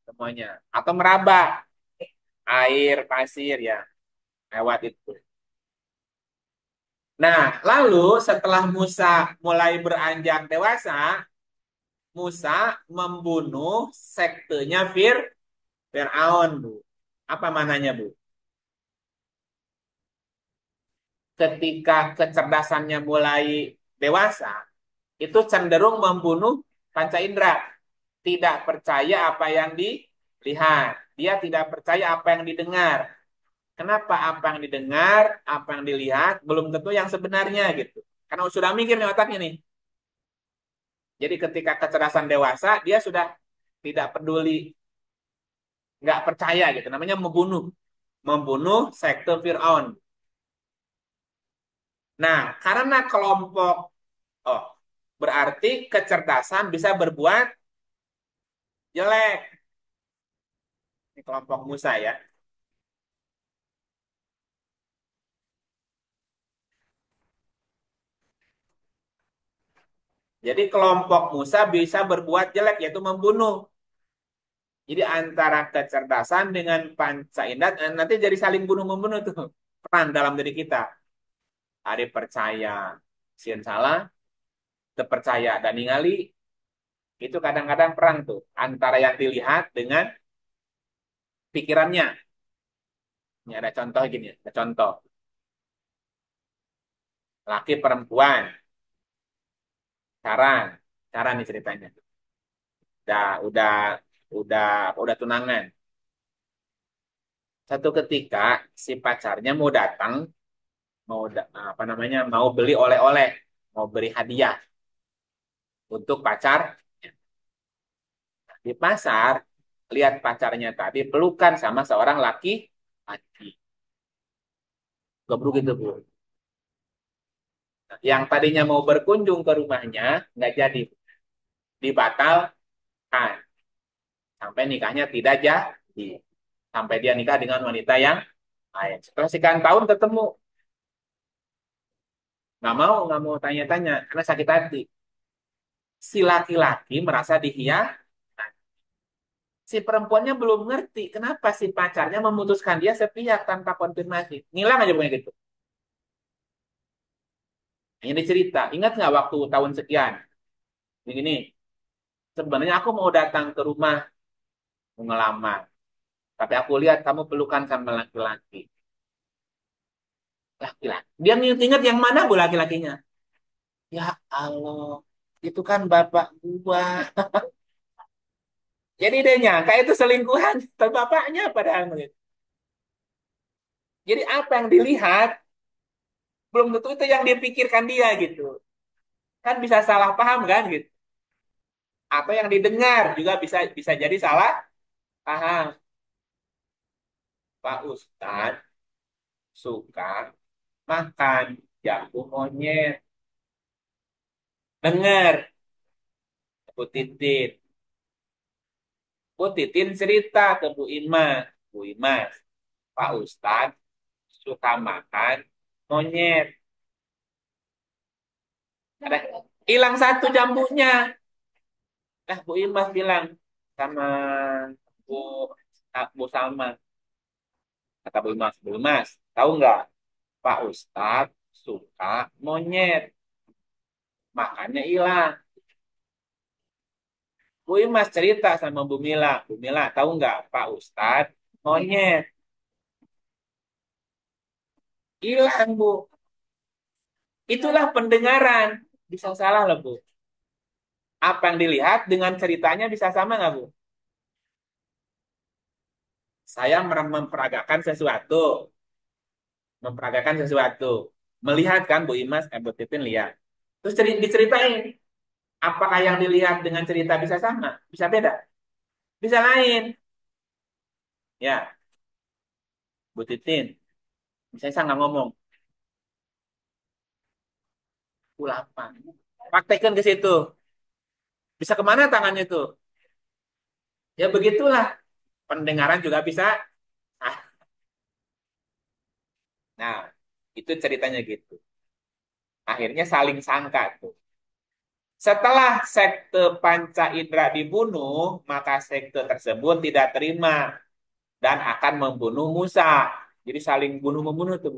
semuanya, atau meraba air, pasir ya, lewat itu. Nah, lalu setelah Musa mulai beranjak dewasa, Musa membunuh sektenya Fir'aun, Bu. Apa mananya, Bu? Ketika kecerdasannya mulai dewasa, itu cenderung membunuh panca indera. Tidak percaya apa yang dilihat. Dia tidak percaya apa yang didengar. Kenapa apa yang didengar, apa yang dilihat, belum tentu yang sebenarnya gitu. Karena sudah mikir nih otaknya nih. Jadi ketika kecerdasan dewasa, dia sudah tidak peduli, nggak percaya gitu. Namanya membunuh. Membunuh sekte Fir'aun. Nah, karena kelompok, oh, berarti kecerdasan bisa berbuat jelek. Ini kelompok Musa ya. Jadi kelompok Musa bisa berbuat jelek, yaitu membunuh. Jadi antara kecerdasan dengan panca indera, nanti jadi saling bunuh-membunuh tuh. Perang dalam diri kita. Ada percaya, sieun salah, terpercaya dan ningali, itu kadang-kadang perang tuh. Antara yang dilihat dengan pikirannya. Ini ada contoh gini, ada contoh. Laki perempuan, cara, cara nih ceritanya. Udah, udah, udah, udah tunangan. Satu ketika si pacarnya mau datang, apa namanya, mau beli oleh-oleh, mau beri hadiah untuk pacar. Di pasar, lihat pacarnya tadi pelukan sama seorang laki. Gebruk itu, Bu. Yang tadinya mau berkunjung ke rumahnya, nggak jadi. Dibatalkan. Sampai nikahnya tidak jadi. Sampai dia nikah dengan wanita yang lain. Setelah sekian tahun ketemu. Nggak mau tanya-tanya. Karena sakit hati. Si laki-laki merasa dihianati. Si perempuannya belum ngerti kenapa si pacarnya memutuskan dia sepihak tanpa konfirmasi. Ngilang aja punya gitu. Hanya dicerita. Ingat nggak waktu tahun sekian? Begini, sebenarnya aku mau datang ke rumah mau ngelamar. Tapi aku lihat kamu pelukan sama laki-laki. Laki-laki. Dia ingat yang mana bu laki-lakinya? Ya Allah, itu kan bapak gua. Jadi dia nyangka itu selingkuhan. Tapi bapaknya padahal. Jadi apa yang dilihat belum tentu itu yang dipikirkan dia gitu. Kan bisa salah paham kan gitu. Atau yang didengar juga bisa bisa jadi salah paham. Pak Ustadz suka makan jagung monyet. Dengar, Bu Titin. Bu Titin cerita ke Bu Imas. Bu Imas, Pak Ustadz suka makan monyet. Ada hilang satu jambunya. Nah, Bu Imas bilang sama Bu Bu Salma. Kata Bu Imas, tahu nggak? Pak Ustadz suka monyet. Makannya hilang. Bu Imas cerita sama Bu Mila. Bu Mila, tahu nggak Pak Ustadz monyet. Hilang, Bu. Itulah pendengaran. Bisa salah loh, Bu. Apa yang dilihat dengan ceritanya bisa sama nggak, Bu? Saya memperagakan sesuatu. Memperagakan sesuatu. Melihat kan, Bu Imas, Bu Titin lihat. Terus diceritain. Apakah yang dilihat dengan cerita bisa sama? Bisa beda? Bisa lain. Ya, Bu Titin. Misalnya saya nggak ngomong. U8. Praktekkan ke situ. Bisa kemana tangannya itu? Ya begitulah. Pendengaran juga bisa. Ah, nah, itu ceritanya gitu. Akhirnya saling sangka tuh. Setelah sekte Panca Indra dibunuh, maka sekte tersebut tidak terima dan akan membunuh Musa. Jadi saling bunuh-membunuh tuh.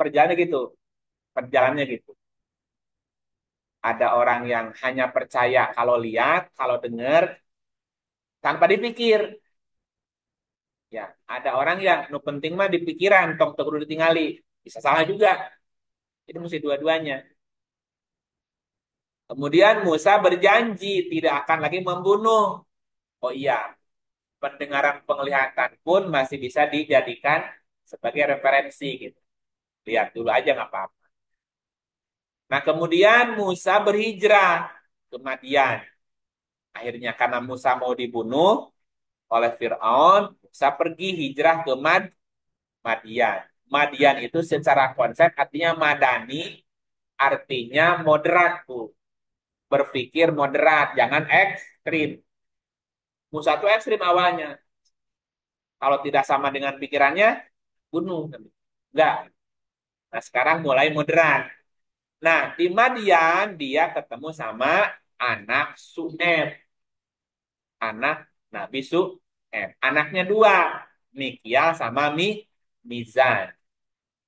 Perjalanannya gitu. Perjalanannya gitu. Ada orang yang hanya percaya kalau lihat, kalau dengar, tanpa dipikir. Ya, ada orang yang nu penting mah di pikiran, tok tok kudu ditingali. Bisa salah juga. Jadi mesti dua-duanya. Kemudian Musa berjanji tidak akan lagi membunuh. Oh iya, pendengaran penglihatan pun masih bisa dijadikan sebagai referensi gitu. Lihat dulu aja nggak apa-apa. Nah, kemudian Musa berhijrah ke Madian. Akhirnya karena Musa mau dibunuh oleh Fir'aun, Musa pergi hijrah ke Madian. Madian itu secara konsep artinya madani, artinya moderat, Bu. Berpikir moderat, jangan ekstrim. Musa itu ekstrim awalnya. Kalau tidak sama dengan pikirannya, bunuh. Enggak. Nah, sekarang mulai moderat. Nah, di Madian dia ketemu sama anak Su'eb. Anak Nabi Su'eb. Anaknya dua. Mikyal sama Mizan.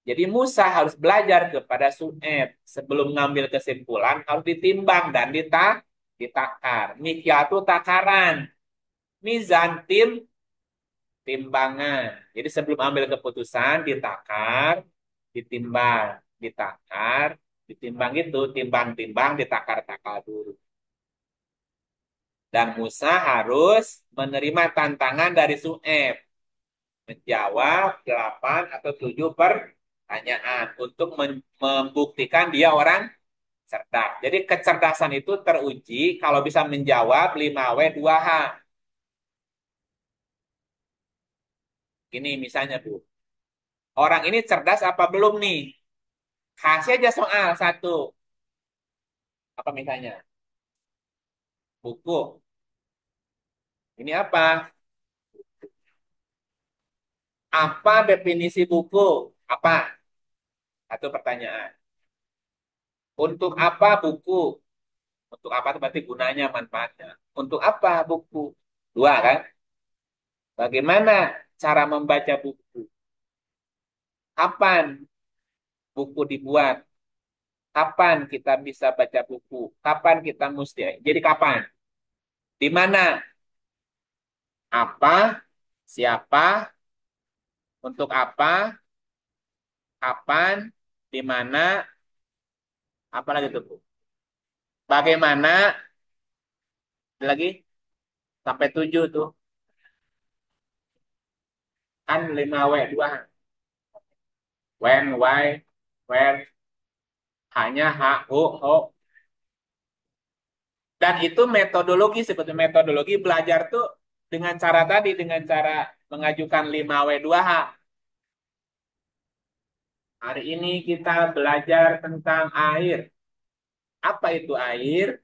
Jadi Musa harus belajar kepada Su'eb. Sebelum ngambil kesimpulan, harus ditimbang dan ditakar. Mikyal itu takaran. Mizan timbangan. Jadi sebelum ambil keputusan, ditakar, ditimbang, ditakar, ditimbang itu, timbang-timbang, ditakar-takar dulu. Dan Musa harus menerima tantangan dari Su'eb. Menjawab 8 atau 7 pertanyaan untuk membuktikan dia orang cerdas. Jadi kecerdasan itu teruji kalau bisa menjawab 5W 2H. Ini misalnya, Bu. Orang ini cerdas apa belum nih? Kasih aja soal satu. Apa misalnya? Buku. Ini apa? Apa definisi buku? Apa? Satu pertanyaan. Untuk apa buku? Untuk apa itu berarti gunanya, manfaatnya. Untuk apa buku? Dua kan? Bagaimana cara membaca buku? Kapan buku dibuat? Kapan kita bisa baca buku? Kapan kita mesti? Jadi kapan? Di mana? Apa? Siapa? Untuk apa? Kapan? Di mana? Apa lagi tuh, Bu? Bagaimana? Lagi sampai 7 tuh. Kan 5W 2. When, why, where, hanya, ha, ho, ho. Dan itu metodologi, sebetulnya metodologi belajar tuh dengan cara tadi, dengan cara mengajukan 5W 2H. Hari ini kita belajar tentang air. Apa itu air?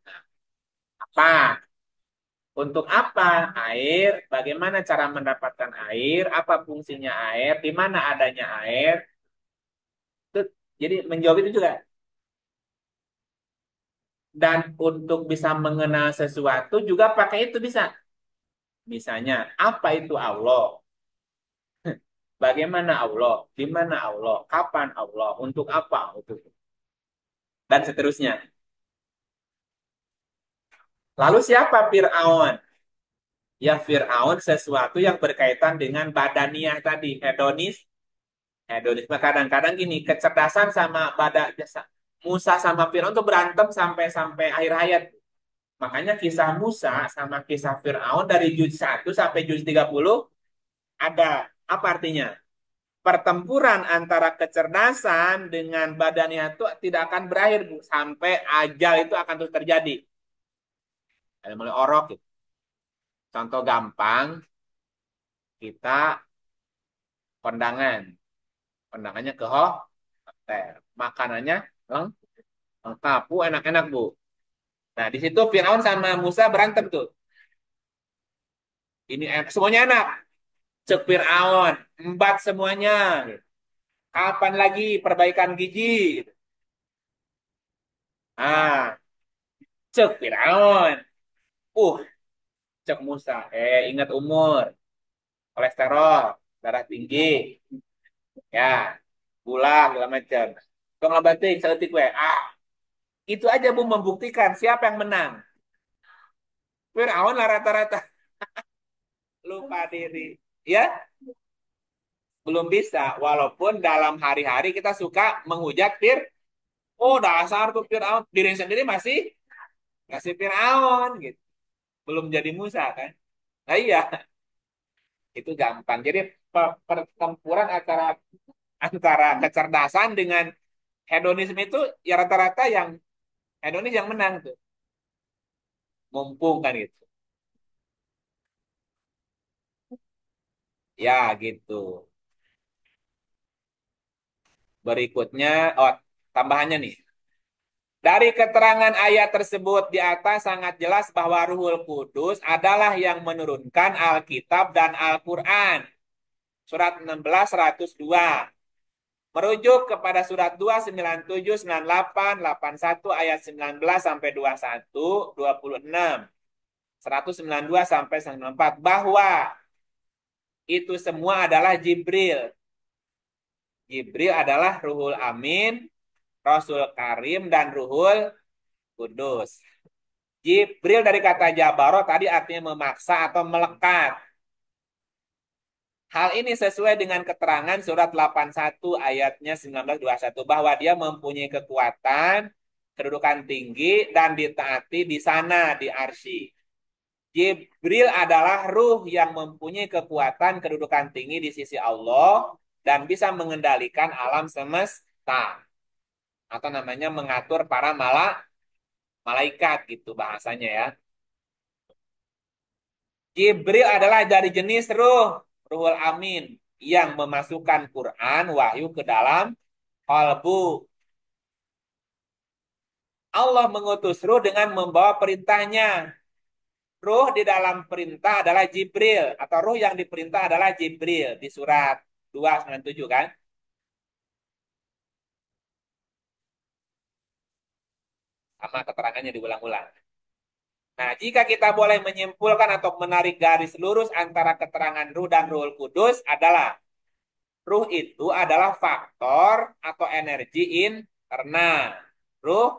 Apa? Untuk apa air? Bagaimana cara mendapatkan air? Apa fungsinya air? Di mana adanya air? Itu, jadi menjawab itu juga. Dan untuk bisa mengenal sesuatu juga pakai itu bisa. Misalnya, apa itu Allah? Bagaimana Allah? Di mana Allah? Kapan Allah? Untuk apa? Untuk dan seterusnya. Lalu siapa Fir'aun? Ya Fir'aun sesuatu yang berkaitan dengan badaniah tadi, hedonis. Hedonisme kadang-kadang gini, kecerdasan sama badan Musa sama Fir'aun tuh berantem sampai akhir hayat. Makanya kisah Musa sama kisah Fir'aun dari juz 1 sampai juz 30 ada. Apa artinya? pertempuran antara kecerdasan dengan badannya itu tidak akan berakhir, Bu. Sampai ajal itu akan terus terjadi. Ada mulai orok gitu. Contoh gampang, kita kondangan. Kondangannya ke hotel. Makanannya lengkap, Bu, enak-enak, Bu. Nah, di situ Firaun sama Musa berantem tuh. Ini enak, semuanya enak. Cek Firaun, embat semuanya. Kapan lagi perbaikan gigi? Ah, cek Firaun. Uh, cek Musa. Ingat umur, kolesterol, darah tinggi, ya, gula, segala macam. Tong batik, seletik we. Itu aja Bu membuktikan siapa yang menang. Firaun lah rata-rata lupa diri. Ya, belum bisa. Walaupun dalam hari-hari kita suka menghujat oh dasar tuh Firaun. Diri sendiri masih Firaun gitu. Belum jadi Musa kan. Nah iya, itu gampang. Jadi pertempuran antara antara kecerdasan dengan hedonisme itu ya rata-rata yang hedonis yang menang tuh. Mumpung kan gitu. Ya gitu. Berikutnya, tambahannya nih. Dari keterangan ayat tersebut di atas sangat jelas bahwa Ruhul Kudus adalah yang menurunkan Alkitab dan Al-Quran. Surat 16, 102. Merujuk kepada surat 2, 97, 98, 81, ayat 19 sampai 21, 26, 192 sampai 94. Bahwa itu semua adalah Jibril. Jibril adalah Ruhul Amin, Rasul Karim, dan Ruhul Kudus. Jibril dari kata Jabaro tadi artinya memaksa atau melekat. Hal ini sesuai dengan keterangan surat 81 ayatnya 1921 bahwa dia mempunyai kekuatan, kedudukan tinggi, dan ditaati di sana, di arsy. Jibril adalah ruh yang mempunyai kekuatan, kedudukan tinggi di sisi Allah, dan bisa mengendalikan alam semesta. Atau namanya mengatur para malaikat gitu bahasanya ya. Jibril adalah dari jenis Ruhul Amin, yang memasukkan Quran, wahyu ke dalam kalbu. Allah mengutus ruh dengan membawa perintahnya. Ruh di dalam perintah adalah Jibril, atau ruh yang diperintah adalah Jibril di surat 297 kan. Sama keterangannya diulang-ulang. Nah, jika kita boleh menyimpulkan atau menarik garis lurus antara keterangan ruh dan Ruhul Kudus adalah ruh itu adalah faktor atau energi internal. Ruh,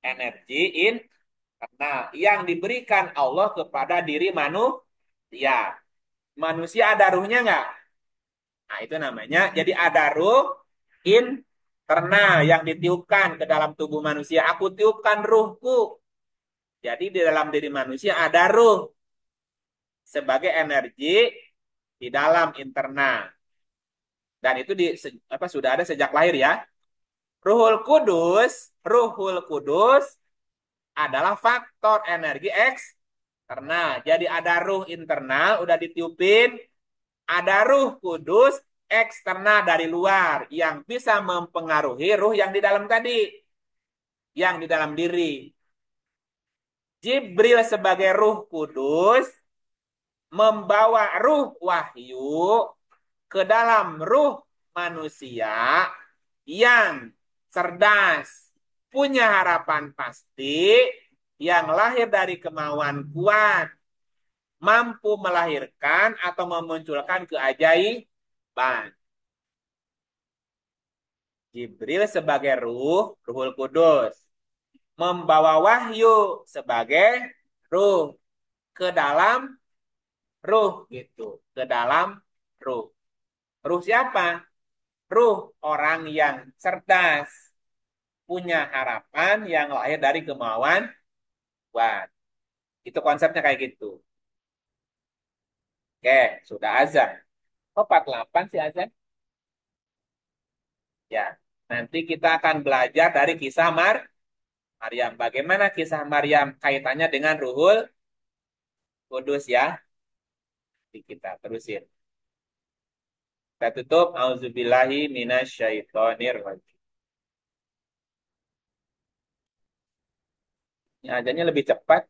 energi internal yang diberikan Allah kepada diri manusia. Manusia ada ruhnya nggak? Nah, itu namanya. Jadi ada ruh internal yang ditiupkan ke dalam tubuh manusia. Aku tiupkan ruhku. Jadi di dalam diri manusia ada ruh sebagai energi di dalam internal. Dan itu sudah ada sejak lahir ya. Ruhul Kudus adalah faktor energi eksternal. Jadi ada ruh internal udah ditiupin, ada ruh kudus eksternal dari luar yang bisa mempengaruhi ruh yang di dalam tadi, yang di dalam diri. Jibril sebagai ruh kudus membawa ruh wahyu ke dalam ruh manusia yang cerdas, punya harapan pasti, yang lahir dari kemauan kuat, mampu melahirkan atau memunculkan keajaiban. Jibril sebagai Ruhul Kudus. Membawa wahyu sebagai ruh ke dalam ruh gitu, ke dalam ruh. Ruh siapa? Ruh orang yang cerdas, punya harapan yang lahir dari kemauan kuat. Itu konsepnya kayak gitu. Oke, sudah azan. Oh, 48 sih azan. Ya, nanti kita akan belajar dari kisah Maryam. Bagaimana kisah Maryam kaitannya dengan Ruhul Kudus ya? Nanti kita terusin. Kita tutup. Auzubillahi minasyaitonir rajim. Ini ajannya lebih cepat.